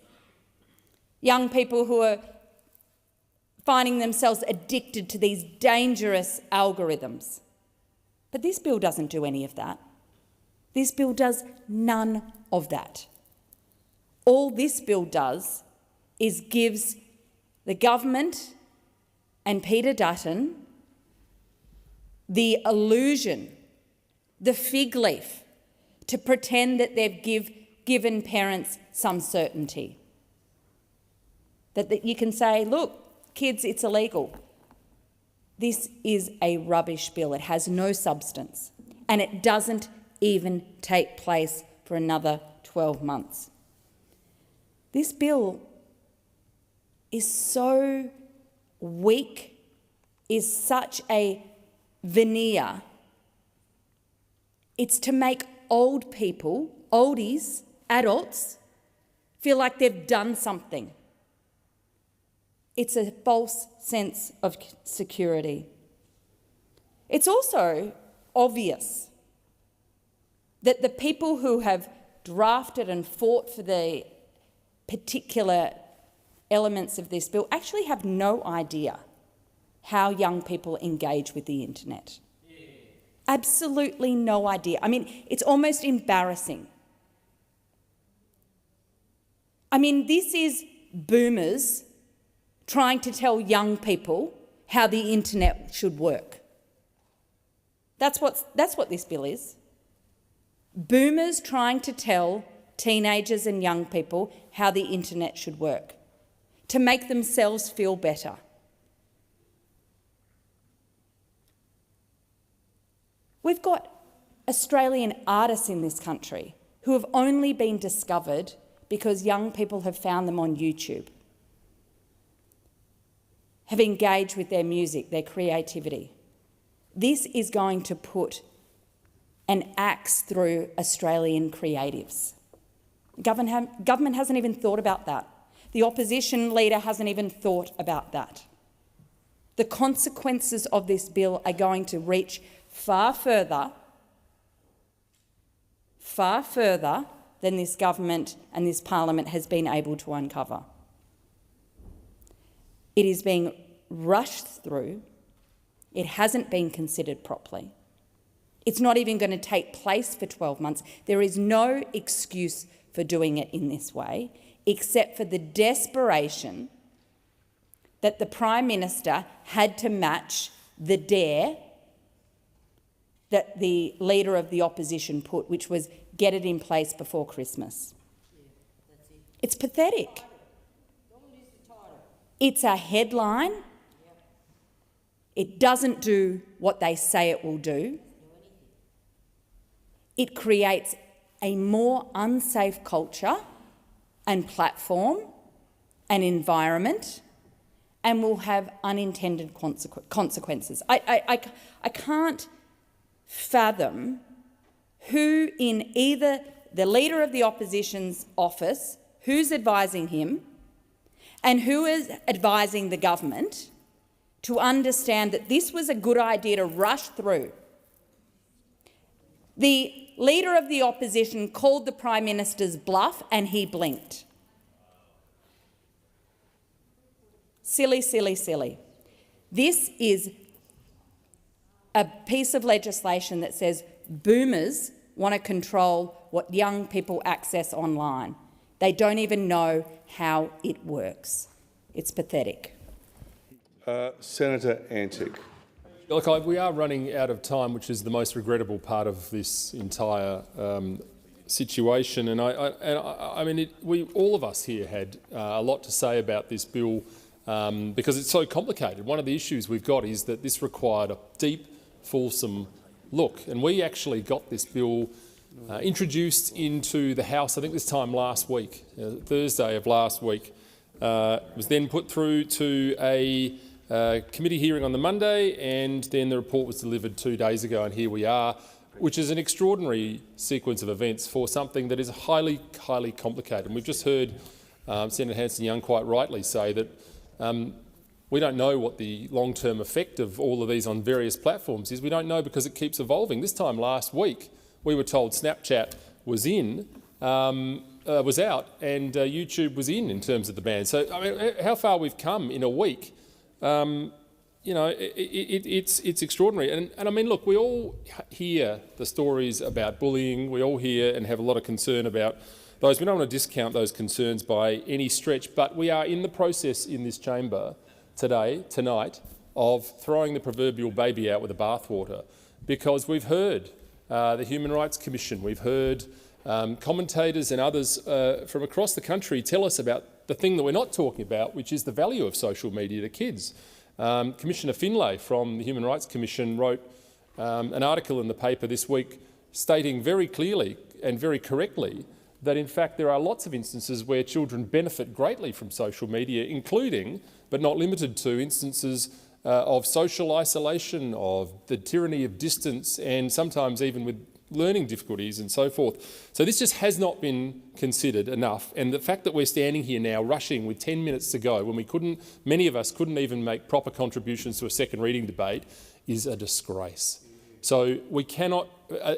Speaker 14: Young people who are finding themselves addicted to these dangerous algorithms. But this bill doesn't do any of that. This bill does none of that. All this bill does is gives the government and Peter Dutton the illusion, the fig leaf, to pretend that they've given parents some certainty. That you can say, look, kids, it's illegal. This is a rubbish bill. It has no substance, and it doesn't even take place for another 12 months. This bill is so weak, is such a veneer. It's to make old people, oldies, adults, feel like they've done something. It's a false sense of security. It's also obvious that the people who have drafted and fought for the particular elements of this bill actually have no idea how young people engage with the internet. Absolutely no idea. I mean, it's almost embarrassing. I mean, this is boomers trying to tell young people how the internet should work. That's what this bill is. Boomers trying to tell teenagers and young people how the internet should work, to make themselves feel better. We've got Australian artists in this country who have only been discovered because young people have found them on YouTube, have engaged with their music, their creativity. This is going to put an axe through Australian creatives. Government hasn't even thought about that. The opposition leader hasn't even thought about that. The consequences of this bill are going to reach far further than this government and this parliament has been able to uncover. It is being rushed through. It hasn't been considered properly. It's not even going to take place for 12 months. There is no excuse for doing it in this way, except for the desperation that the Prime Minister had to match the dare that the Leader of the Opposition put, which was get it in place before Christmas. It's pathetic. It's a headline. It doesn't do what they say it will do. It creates a more unsafe culture and platform and environment, and will have unintended consequences. I can't fathom who in either the Leader of the Opposition's office, who's advising him, and who is advising the government to understand that this was a good idea to rush through. The Leader of the Opposition called the Prime Minister's bluff and he blinked. Silly, silly, silly. This is a piece of legislation that says boomers want to control what young people access online. They don't even know how it works. It's pathetic.
Speaker 8: Senator Antic.
Speaker 16: Look, we are running out of time, which is the most regrettable part of this entire situation. And I mean, all of us here had a lot to say about this bill because it's so complicated. One of the issues we've got is that this required a deep, fulsome look, and we actually got this bill introduced into the House, I think this time last week, Thursday of last week. It was then put through to a committee hearing on the Monday, and then the report was delivered 2 days ago, and here we are, which is an extraordinary sequence of events for something that is highly, highly complicated. And we've just heard Senator Hanson-Young quite rightly say that we don't know what the long-term effect of all of these on various platforms is. We don't know because it keeps evolving. This time last week, we were told Snapchat was out, and YouTube was in terms of the ban. So, I mean, how far we've come in a week, you know, it's extraordinary. And I mean, look, we all hear the stories about bullying. We all hear and have a lot of concern about those. We don't want to discount those concerns by any stretch, but we are in the process in this chamber tonight, of throwing the proverbial baby out with the bathwater, because we've heard the Human Rights Commission, we've heard commentators and others from across the country tell us about the thing that we're not talking about, which is the value of social media to kids. Commissioner Finlay from the Human Rights Commission wrote an article in the paper this week stating very clearly and very correctly that in fact there are lots of instances where children benefit greatly from social media, including, but not limited to, instances of social isolation, of the tyranny of distance, and sometimes even with learning difficulties and so forth. So this just has not been considered enough, and the fact that we're standing here now rushing with 10 minutes to go when many of us couldn't even make proper contributions to a second reading debate is a disgrace. So we cannot,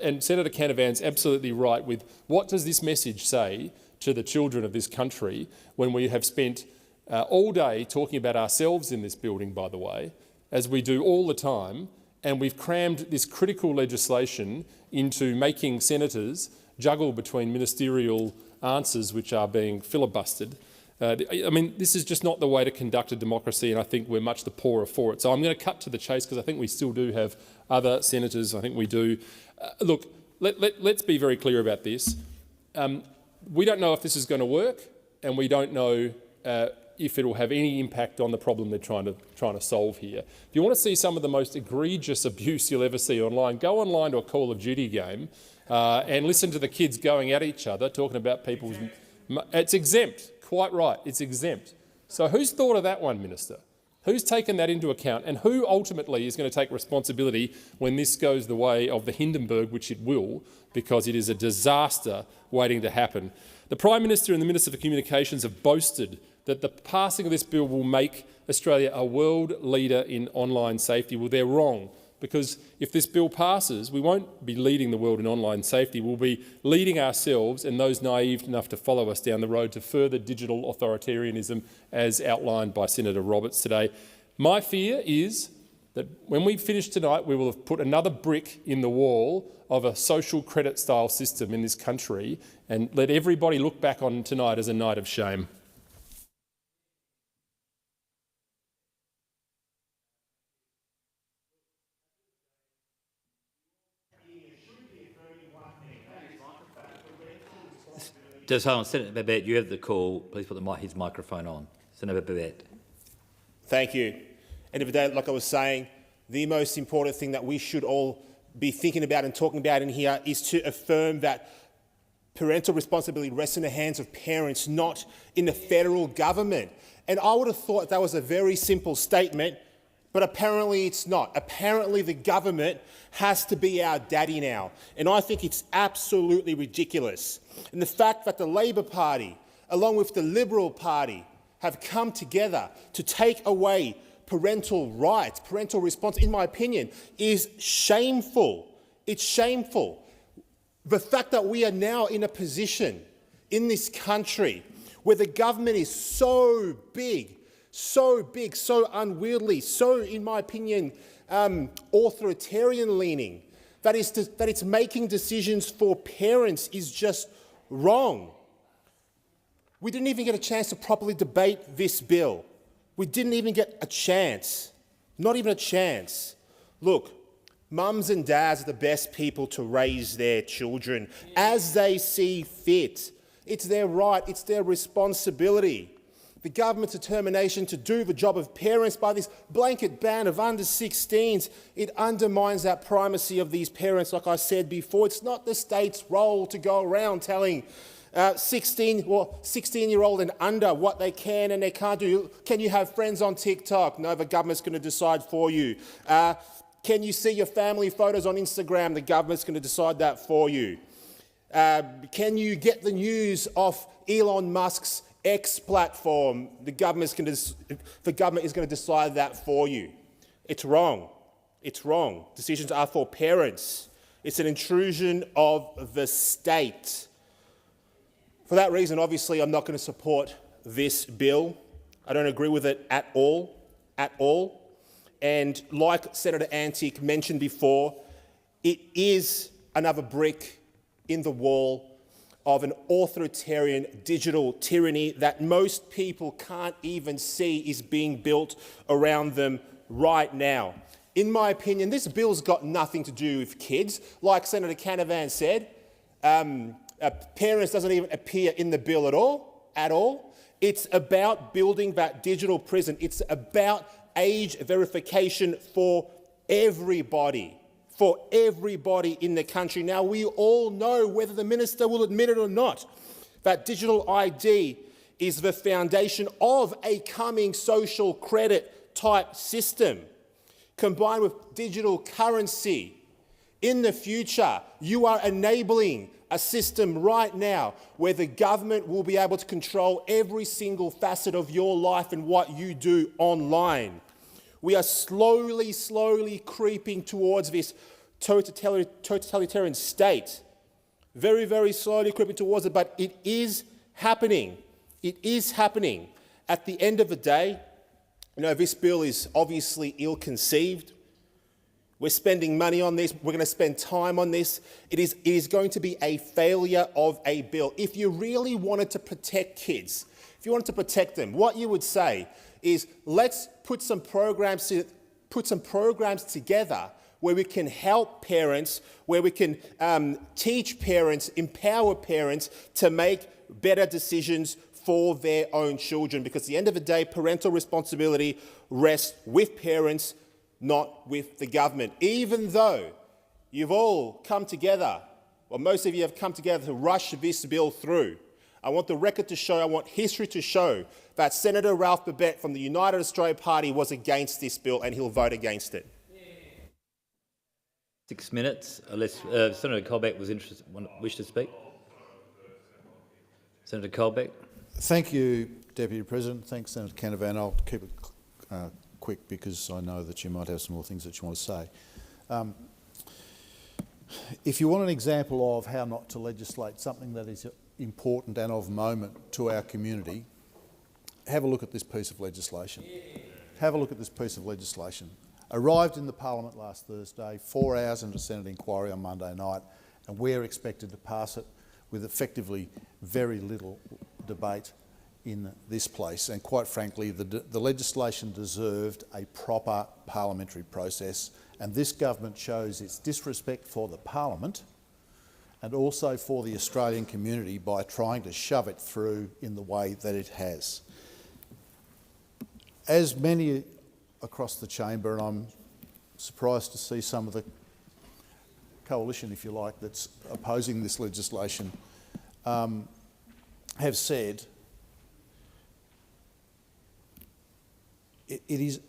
Speaker 16: and Senator Canavan's absolutely right with what does this message say to the children of this country when we have spent all day talking about ourselves in this building, by the way, as we do all the time, and we've crammed this critical legislation into making senators juggle between ministerial answers which are being filibustered. I mean, this is just not the way to conduct a democracy, and I think we're much the poorer for it. So I'm going to cut to the chase because I think we still do have other senators. I think we do. Look, let's be very clear about this. We don't know if this is going to work, and we don't know if it will have any impact on the problem they're trying to solve here. If you want to see some of the most egregious abuse you'll ever see online, go online to a Call of Duty game and listen to the kids going at each other, talking about people's... It's exempt. Quite right, it's exempt. So who's thought of that one, Minister? Who's taken that into account, and who ultimately is going to take responsibility when this goes the way of the Hindenburg, which it will, because it is a disaster waiting to happen? The Prime Minister and the Minister for Communications have boasted that the passing of this bill will make Australia a world leader in online safety. Well, they're wrong, because if this bill passes, we won't be leading the world in online safety. We'll be leading ourselves and those naive enough to follow us down the road to further digital authoritarianism, as outlined by Senator Roberts today. My fear is that when we finish tonight, we will have put another brick in the wall of a social credit-style system in this country and let everybody look back on tonight as a night of shame.
Speaker 1: Just hold on, Senator Babette, you have the call. Please put his microphone on. Senator Babette.
Speaker 17: Thank you. End of the day, like I was saying, the most important thing that we should all be thinking about and talking about in here is to affirm that parental responsibility rests in the hands of parents, not in the federal government. And I would have thought that was a very simple statement, but apparently it's not. Apparently the government has to be our daddy now. And I think it's absolutely ridiculous. And the fact that the Labor Party, along with the Liberal Party, have come together to take away parental rights, parental response, in my opinion, is shameful. It's shameful. The fact that we are now in a position in this country where the government is so big, so unwieldy, so, in my opinion, authoritarian-leaning, that it's making decisions for parents is just wrong. We didn't even get a chance to properly debate this bill. We didn't even get a chance, not even a chance. Look, mums and dads are the best people to raise their children as they see fit. It's their right, it's their responsibility. The government's determination to do the job of parents by this blanket ban of under 16s, it undermines that primacy of these parents. Like I said before, it's not the state's role to go around telling 16-year-old and under what they can and they can't do. Can you have friends on TikTok? No, the government's going to decide for you. Can you see your family photos on Instagram? The government's going to decide that for you. Can you get the news off Elon Musk's X platform? The government is going to decide that for you. It's wrong. It's wrong. Decisions are for parents. It's an intrusion of the state. For that reason, obviously, I'm not going to support this bill. I don't agree with it at all, And like Senator Antic mentioned before, it is another brick in the wall of an authoritarian digital tyranny that most people can't even see is being built around them right now. In my opinion, this bill's got nothing to do with kids. Like Senator Canavan said, parents doesn't even appear in the bill at all. It's about building that digital prison. It's about age verification for everybody in the country. Now, we all know, whether the minister will admit it or not, that digital ID is the foundation of a coming social credit type system. Combined with digital currency, in the future, you are enabling a system right now where the government will be able to control every single facet of your life and what you do online. We are slowly creeping towards this totalitarian state. Very slowly creeping towards it, but it is happening. It is happening. At the end of the day, this bill is obviously ill-conceived. We're spending money on this. We're going to spend time on this. It is going to be a failure of a bill. If you really wanted to protect kids, if you wanted to protect them, what you would say is, let's put some programs together where we can help parents, where we can teach parents, empower parents to make better decisions for their own children. Because at the end of the day, parental responsibility rests with parents, not with the government. Even though you've all come together, well, most of you have come together to rush this bill through, I want the record to show, I want history to show that Senator Ralph Babet from the United Australia Party was against this bill and he'll vote against it.
Speaker 1: 6 minutes, unless Senator Colbeck wished to speak. Senator Colbeck.
Speaker 7: Thank you, Deputy President. Thanks, Senator Canavan. I'll keep it quick because I know that you might have some more things that you want to say. If you want an example of how not to legislate something that is important and of moment to our community, have a look at this piece of legislation. Have a look at this piece of legislation. Arrived in the Parliament last Thursday, 4 hours into Senate inquiry on Monday night, and we're expected to pass it with effectively very little debate in this place. And quite frankly, the legislation deserved a proper parliamentary process, and this government shows its disrespect for the Parliament and also for the Australian community by trying to shove it through in the way that it has. As many across the chamber, and I'm surprised to see some of the coalition, if you like, that's opposing this legislation, have said, it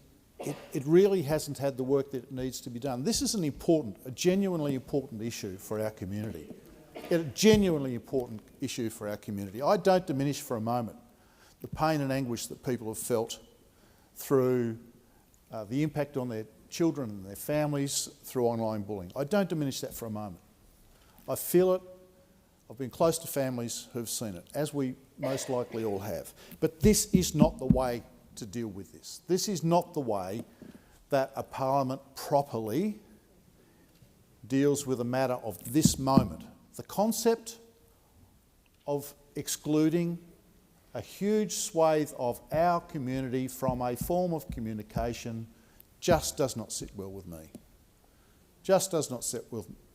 Speaker 7: really hasn't had the work that it needs to be done. This is a genuinely important issue for our community. A genuinely important issue for our community. I don't diminish for a moment the pain and anguish that people have felt through the impact on their children and their families through online bullying. I don't diminish that for a moment. I feel it. I've been close to families who've seen it, as we most likely all have. But this is not the way to deal with this. This is not the way that a parliament properly deals with a matter of this moment. The concept of excluding a huge swathe of our community from a form of communication just does not sit well with me. Just does not sit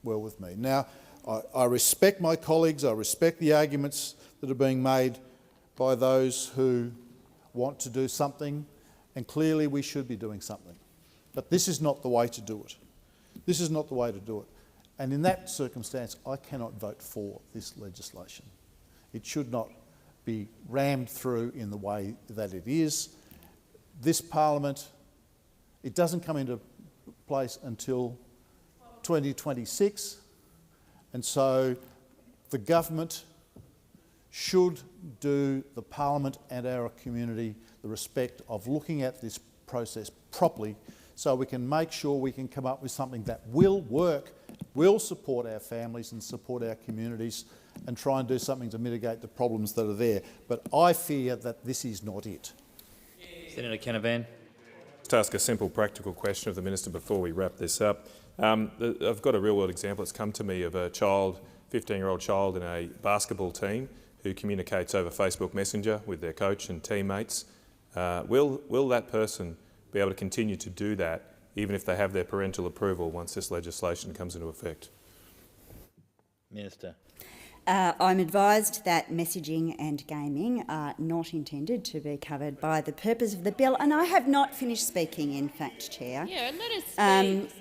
Speaker 7: well with me. Now, I respect my colleagues, I respect the arguments that are being made by those who want to do something, and clearly we should be doing something. But this is not the way to do it. This is not the way to do it. And in that circumstance, I cannot vote for this legislation. It should not be rammed through in the way that it is. This parliament, it doesn't come into place until 2026, and so the government should do the parliament and our community the respect of looking at this process properly so we can make sure we can come up with something that will work, will support our families and support our communities, and try and do something to mitigate the problems that are there. But I fear that this is not it.
Speaker 1: Senator Canavan.
Speaker 12: Just ask a simple practical question of the Minister before we wrap this up. I've got a real-world example that's come to me of a child, 15-year-old child in a basketball team who communicates over Facebook Messenger with their coach and teammates. Will that person be able to continue to do that even if they have their parental approval once this legislation comes into effect?
Speaker 1: Minister.
Speaker 9: I'm advised that messaging and gaming are not intended to be covered by the purpose of the bill, and I have not finished speaking, in fact, Chair.
Speaker 4: Yeah, let her speak.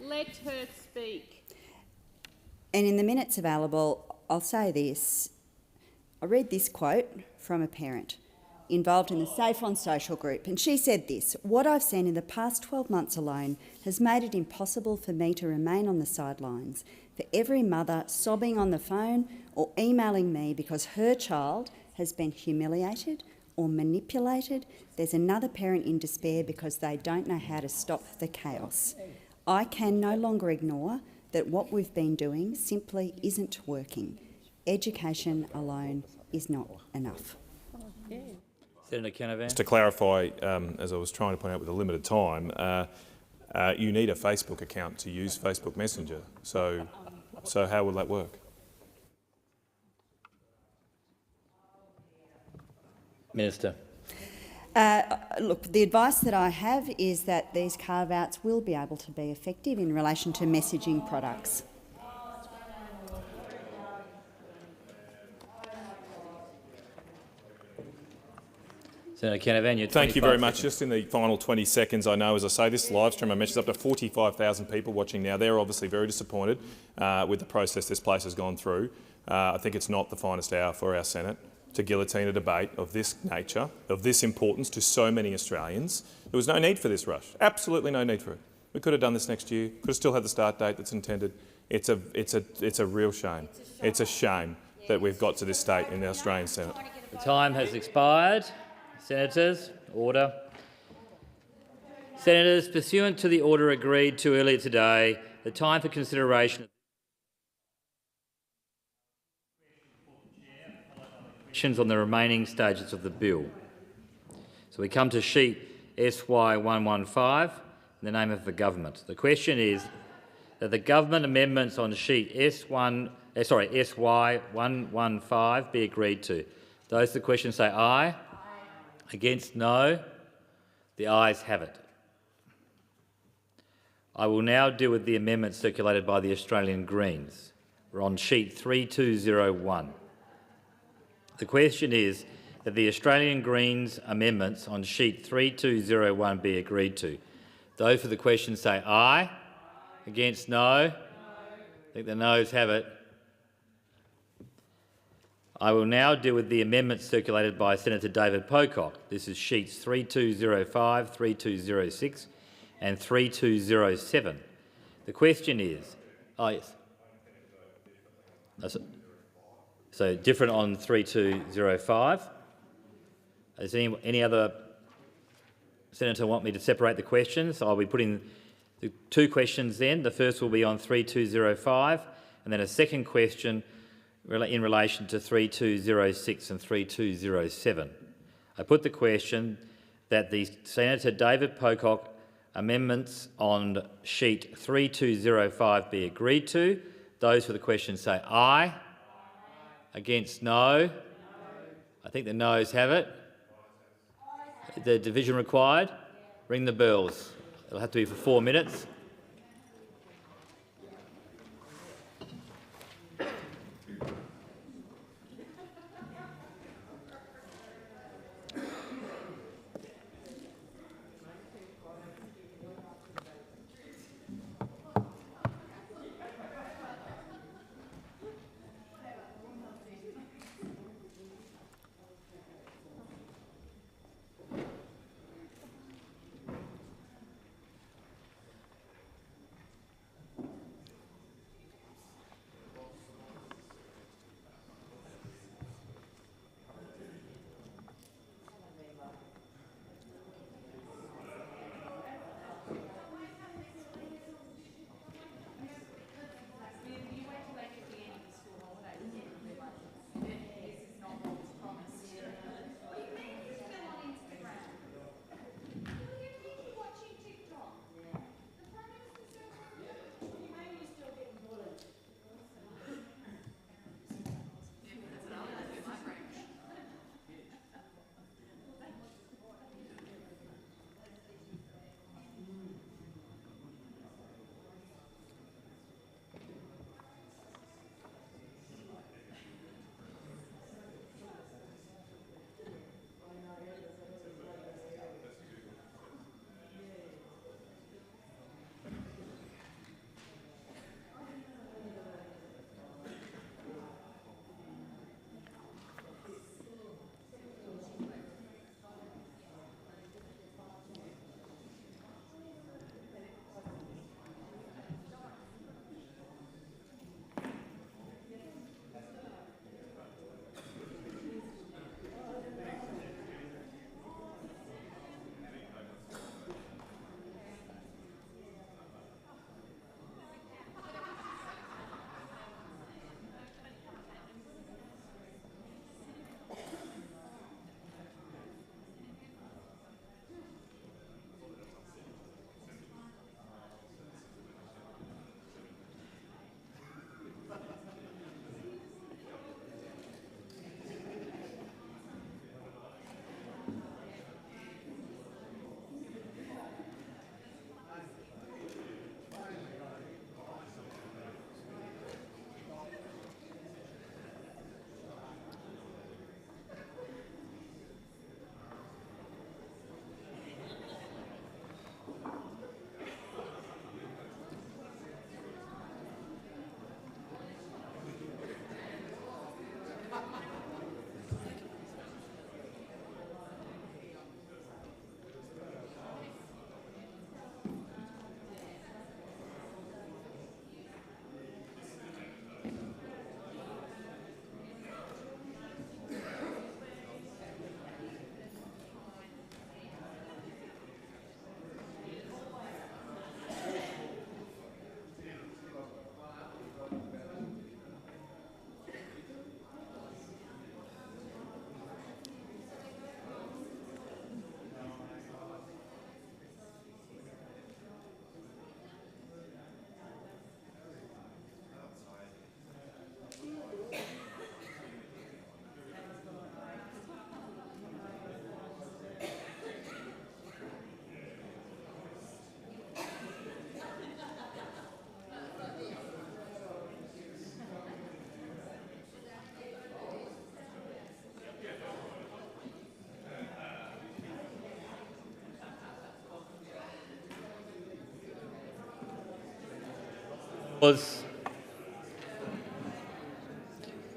Speaker 4: Let her speak.
Speaker 9: And in the minutes available, I'll say this. I read this quote from a parent involved in the Safe on Social group, and she said this: "What I've seen in the past 12 months alone has made it impossible for me to remain on the sidelines. For every mother sobbing on the phone or emailing me because her child has been humiliated or manipulated, there's another parent in despair because they don't know how to stop the chaos. I can no longer ignore that what we've been doing simply isn't working. Education alone is not enough."
Speaker 1: Senator Canavan.
Speaker 12: Just to clarify, as I was trying to point out with a limited time, you need a Facebook account to use Facebook Messenger. So how will that work?
Speaker 1: Minister.
Speaker 9: Look, the advice that I have is that these carve-outs will be able to be effective in relation to messaging products.
Speaker 1: Senator Canavan,
Speaker 12: thank you very much. Just in the final 20 seconds, I know, as I say, this live stream, I mentioned, up to 45,000 people watching now. They're obviously very disappointed with the process this place has gone through. I think it's not the finest hour for our Senate to guillotine a debate of this nature, of this importance to so many Australians. There was no need for this rush. Absolutely no need for it. We could have done this next year. Could have still had the start date that's intended. It's a real shame. It's a shame that we've got to this state in the Australian Senate.
Speaker 1: The time has expired. Senators, order. Senators, pursuant to the order agreed to earlier today, the time for consideration on the remaining stages of the bill. So we come to sheet SY115 in the name of the government. The question is that the government amendments on sheet SY115 be agreed to. Those to the question say aye. Against, no. The ayes have it. I will now deal with the amendments circulated by the Australian Greens. We're on sheet 3201. The question is that the Australian Greens amendments on sheet 3201 be agreed to. Those for the question say aye. Against, no. I think the noes have it. I will now deal with the amendments circulated by Senator David Pocock. This is sheets 3205, 3206 and 3207. The question is... Oh, yes. So different on 3205. Does any other senator want me to separate the questions? I'll be putting the two questions then. The first will be on 3205 and then a second question in relation to 3206 and 3207. I put the question that the Senator David Pocock amendments on sheet 3205 be agreed to. Those for the question say aye. Against no. I think the noes have it. The division required. Ring the bells. It'll have to be for 4 minutes.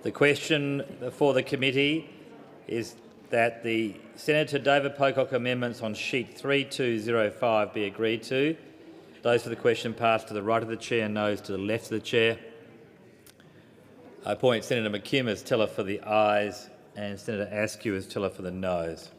Speaker 1: The question before the committee is that the Senator David Pocock amendments on sheet 3205 be agreed to. Those for the question pass to the right of the chair, noes to the left of the chair. I appoint Senator McKim as teller for the ayes and Senator Askew as teller for the noes.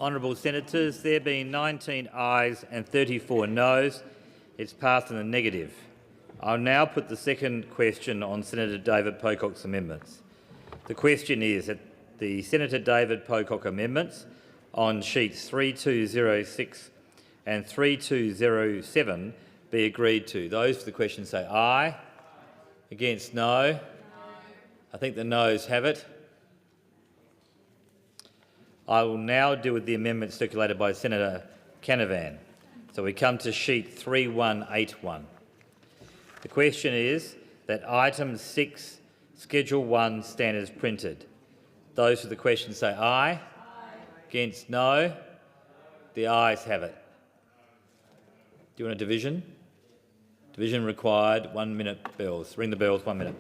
Speaker 1: Honourable Senators, there being 19 ayes and 34 noes, it's passed in the negative. I'll now put the second question on Senator David Pocock's amendments. The question is that the Senator David Pocock amendments on sheets 3206 and 3207 be agreed to. Those for the question say aye. Against, no. I think the noes have it. I will now deal with the amendment circulated by Senator Canavan. So we come to sheet 3181. The question is that item 6, Schedule 1, stand as printed. Those for the question say aye. Aye. Against, no. The ayes have it. Do you want a division? Division required. 1 minute bells. Ring the bells, 1 minute.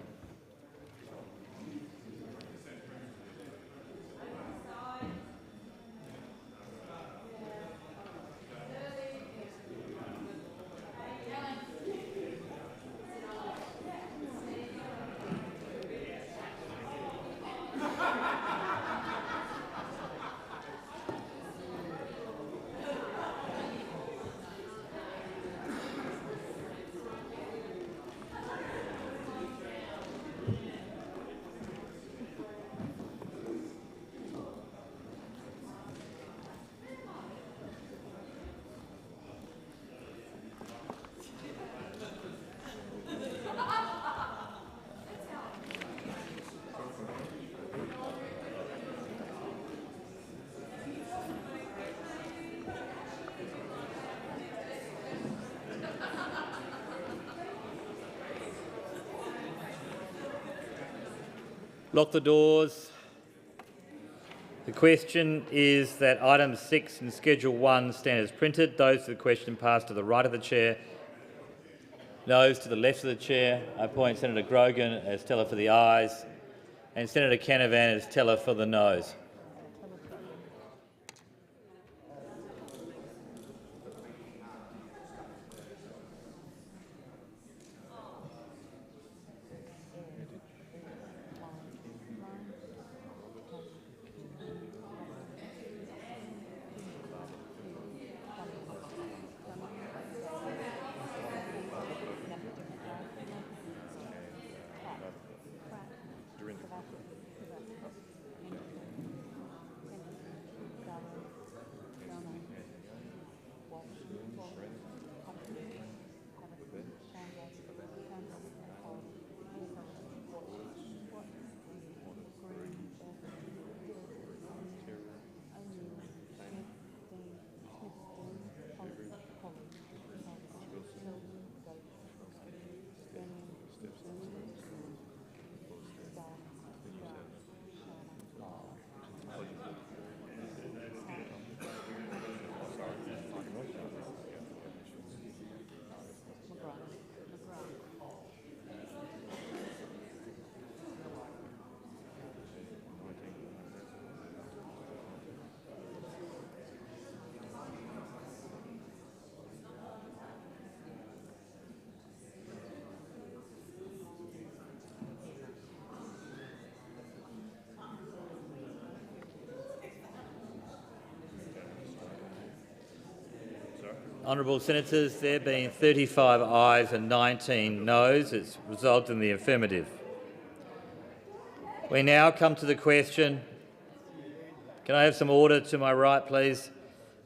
Speaker 1: Lock the doors. The question is that item 6 in Schedule 1 stand as printed. Those for the question pass to the right of the chair. Noes to the left of the chair. I appoint Senator Grogan as teller for the ayes and Senator Canavan as teller for the noes. Honourable Senators, there being 35 ayes and 19 noes, it's resulted in the affirmative. We now come to the question. Can I have some order to my right, please?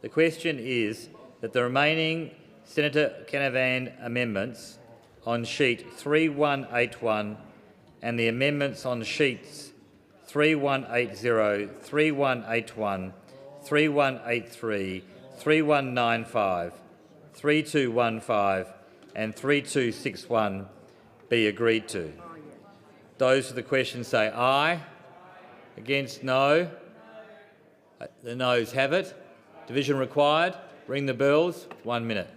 Speaker 1: The question is that the remaining Senator Canavan amendments on sheet 3181 and the amendments on sheets 3180, 3181, 3183, 3195, 3215 and 3261 be agreed to. Those for the question say aye. Against, no. The noes have it. Division required. Ring the bells. 1 minute.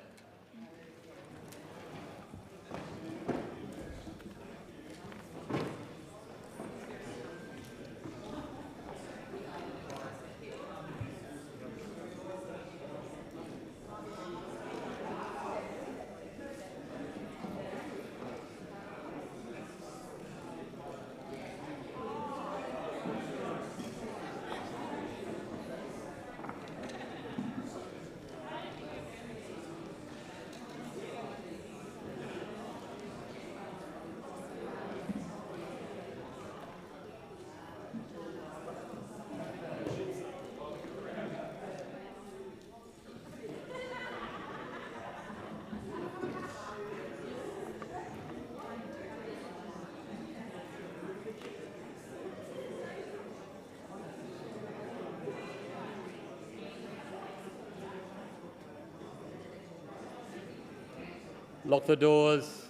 Speaker 1: Lock the doors.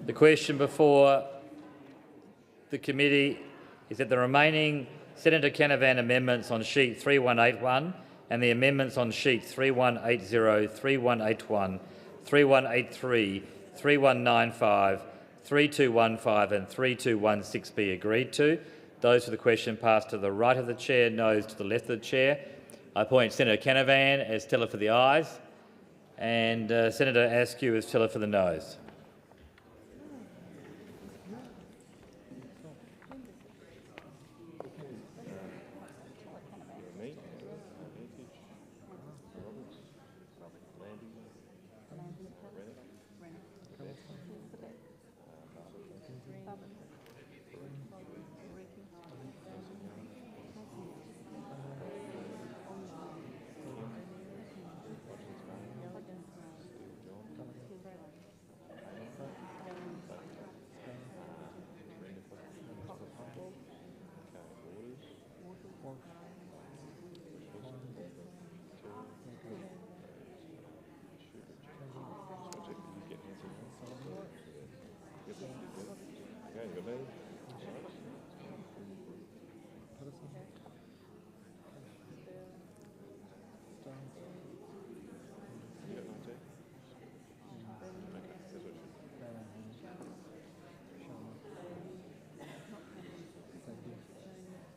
Speaker 1: The question before the committee is that the remaining Senator Canavan amendments on sheet 3181 and the amendments on sheets 3180, 3181, 3183, 3195, 3215 and 3216 be agreed to. Those for the question pass to the right of the chair, noes to the left of the chair. I appoint Senator Canavan as teller for the ayes and Senator Askew as teller for the noes.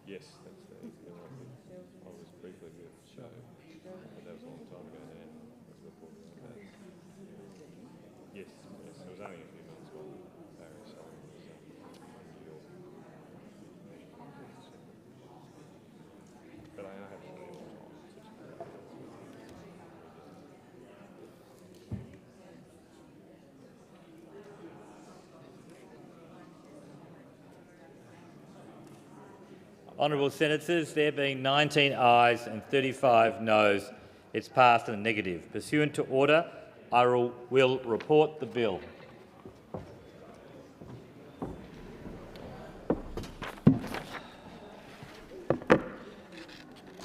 Speaker 12: Yes, that's the I was briefly with Show, but that was a long time ago now. That's before that. Yes, yes, it was only a few months while Barry Show was in New York. But I haven't really a long time.
Speaker 1: Honourable Senators, there being 19 ayes and 35 noes, it's passed in the negative. Pursuant to order, I will report the bill.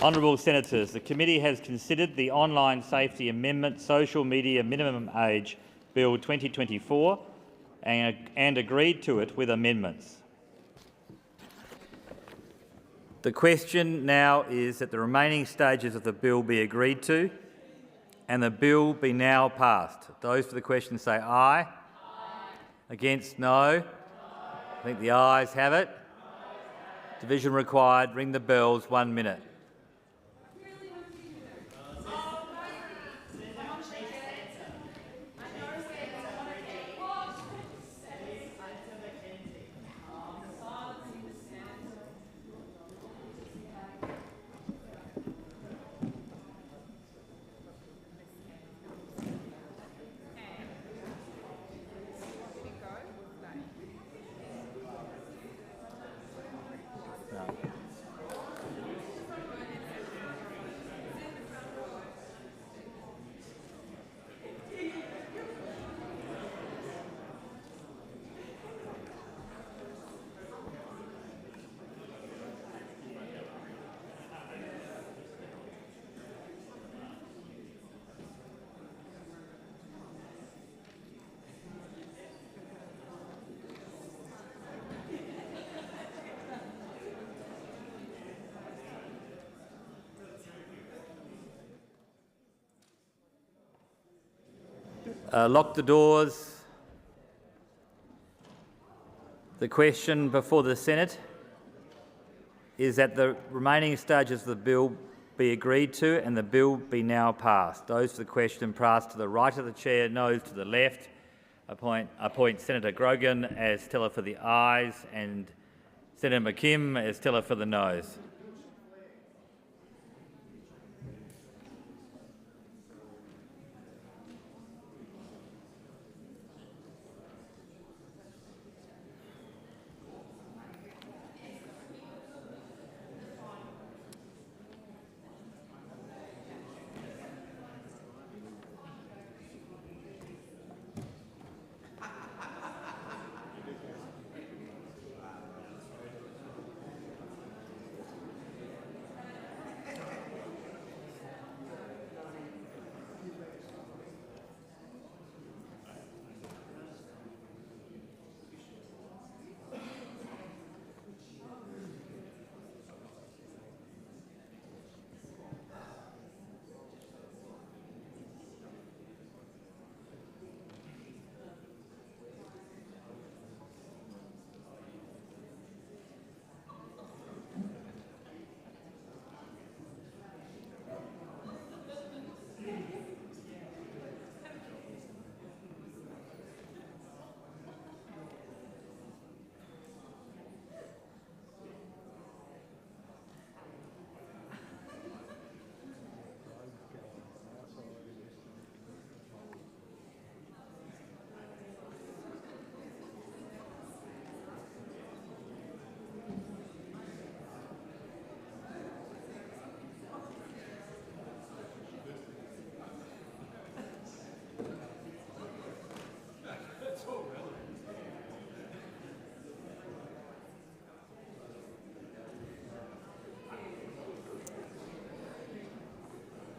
Speaker 1: Honourable Senators, the committee has considered the Online Safety Amendment Social Media Minimum Age Bill 2024 and agreed to it with amendments. The question now is that the remaining stages of the bill be agreed to and the bill be now passed. Those for the question say aye. Aye. Against, no. I think the ayes have it. Division required. Ring the bells. 1 minute. Lock the doors. The question before the Senate is that the remaining stages of the bill be agreed to and the bill be now passed. Those for the question passed to the right of the chair, noes to the left. Appoint Senator Grogan as teller for the ayes and Senator McKim as teller for the noes.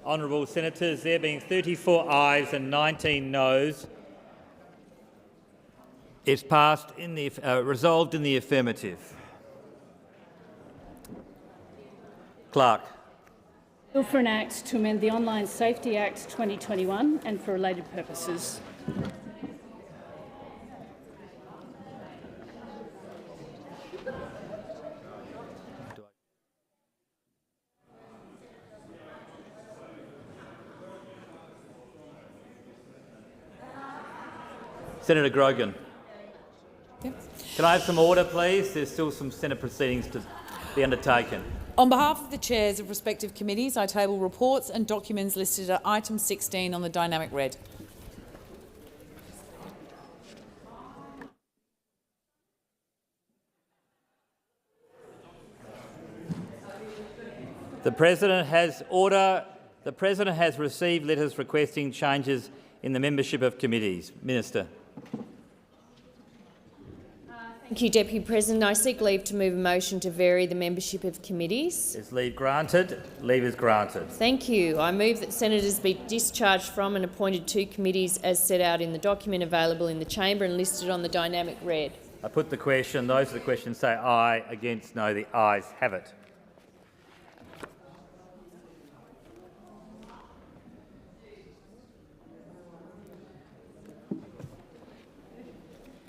Speaker 1: Honourable Senators, there being 34 ayes and 19 noes, it's passed in the resolved in the affirmative. Clerk.
Speaker 18: Bill for an Act to amend the Online Safety Act 2021 and for related purposes.
Speaker 1: Senator Grogan. Can I have some order, please? There's still some Senate proceedings to be undertaken.
Speaker 19: On behalf of the chairs of respective committees, I table reports and documents listed at item 16 on the dynamic red.
Speaker 1: The President has received letters requesting changes in the membership of committees. Minister.
Speaker 4: Thank you, Deputy President. I seek leave to move a motion to vary the membership of committees.
Speaker 1: Is leave granted? Leave is granted.
Speaker 4: Thank you. I move that senators be discharged from and appointed to committees as set out in the document available in the chamber and listed on the dynamic red.
Speaker 1: I put the question. Those of the question say aye. Against no. The ayes have it.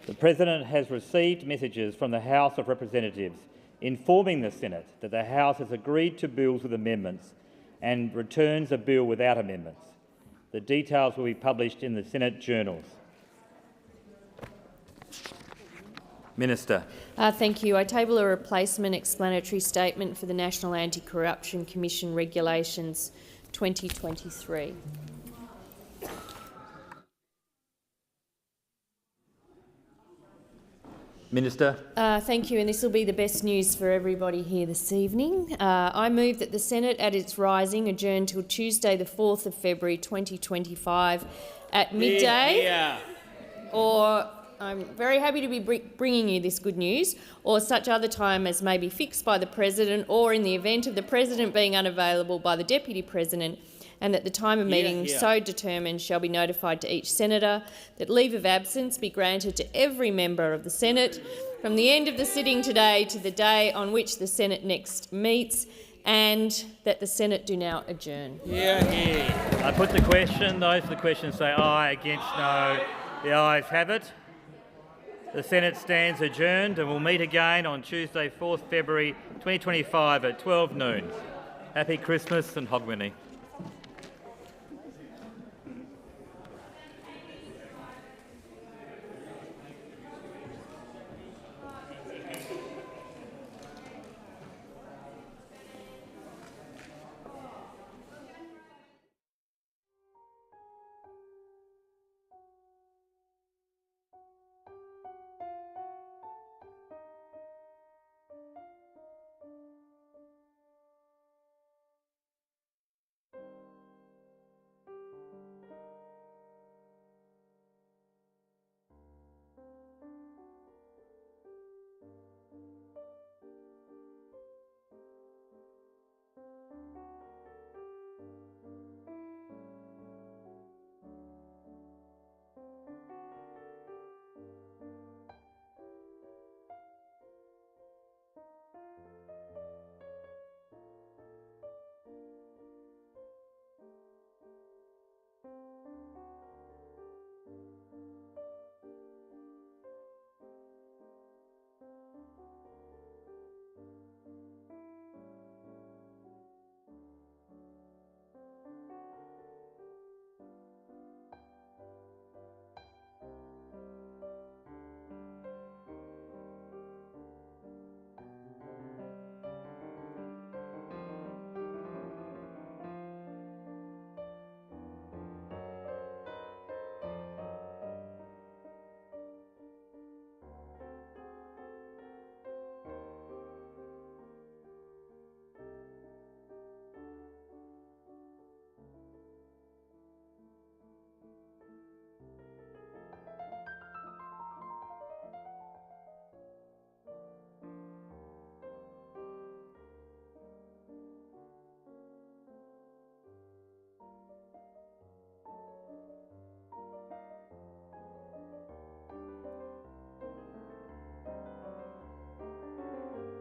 Speaker 1: The President has received messages from the House of Representatives informing the Senate that the House has agreed to bills with amendments and returns a bill without amendments. The details will be published in the Senate journals. Minister.
Speaker 4: Thank you. I table a replacement explanatory statement for the National Anti-Corruption Commission Regulations 2023.
Speaker 1: Minister.
Speaker 4: Thank you, and this will be the best news for everybody here this evening. I move that the Senate at its rising adjourn till Tuesday the 4th of February 2025 at midday, or I'm very happy to be bringing you this good news, or such other time as may be fixed by the President, or in the event of the President being unavailable by the Deputy President, and that the time of meeting so determined shall be notified to each senator, that leave of absence be granted to every member of the Senate from the end of the sitting today to the day on which the Senate next meets, and that the Senate do now adjourn.
Speaker 1: I put the question. Those for the question say aye, against no. The ayes have it. The Senate stands adjourned and will meet again on Tuesday, 4th February 2025 at 12 noon. Happy Christmas and Hogmanay.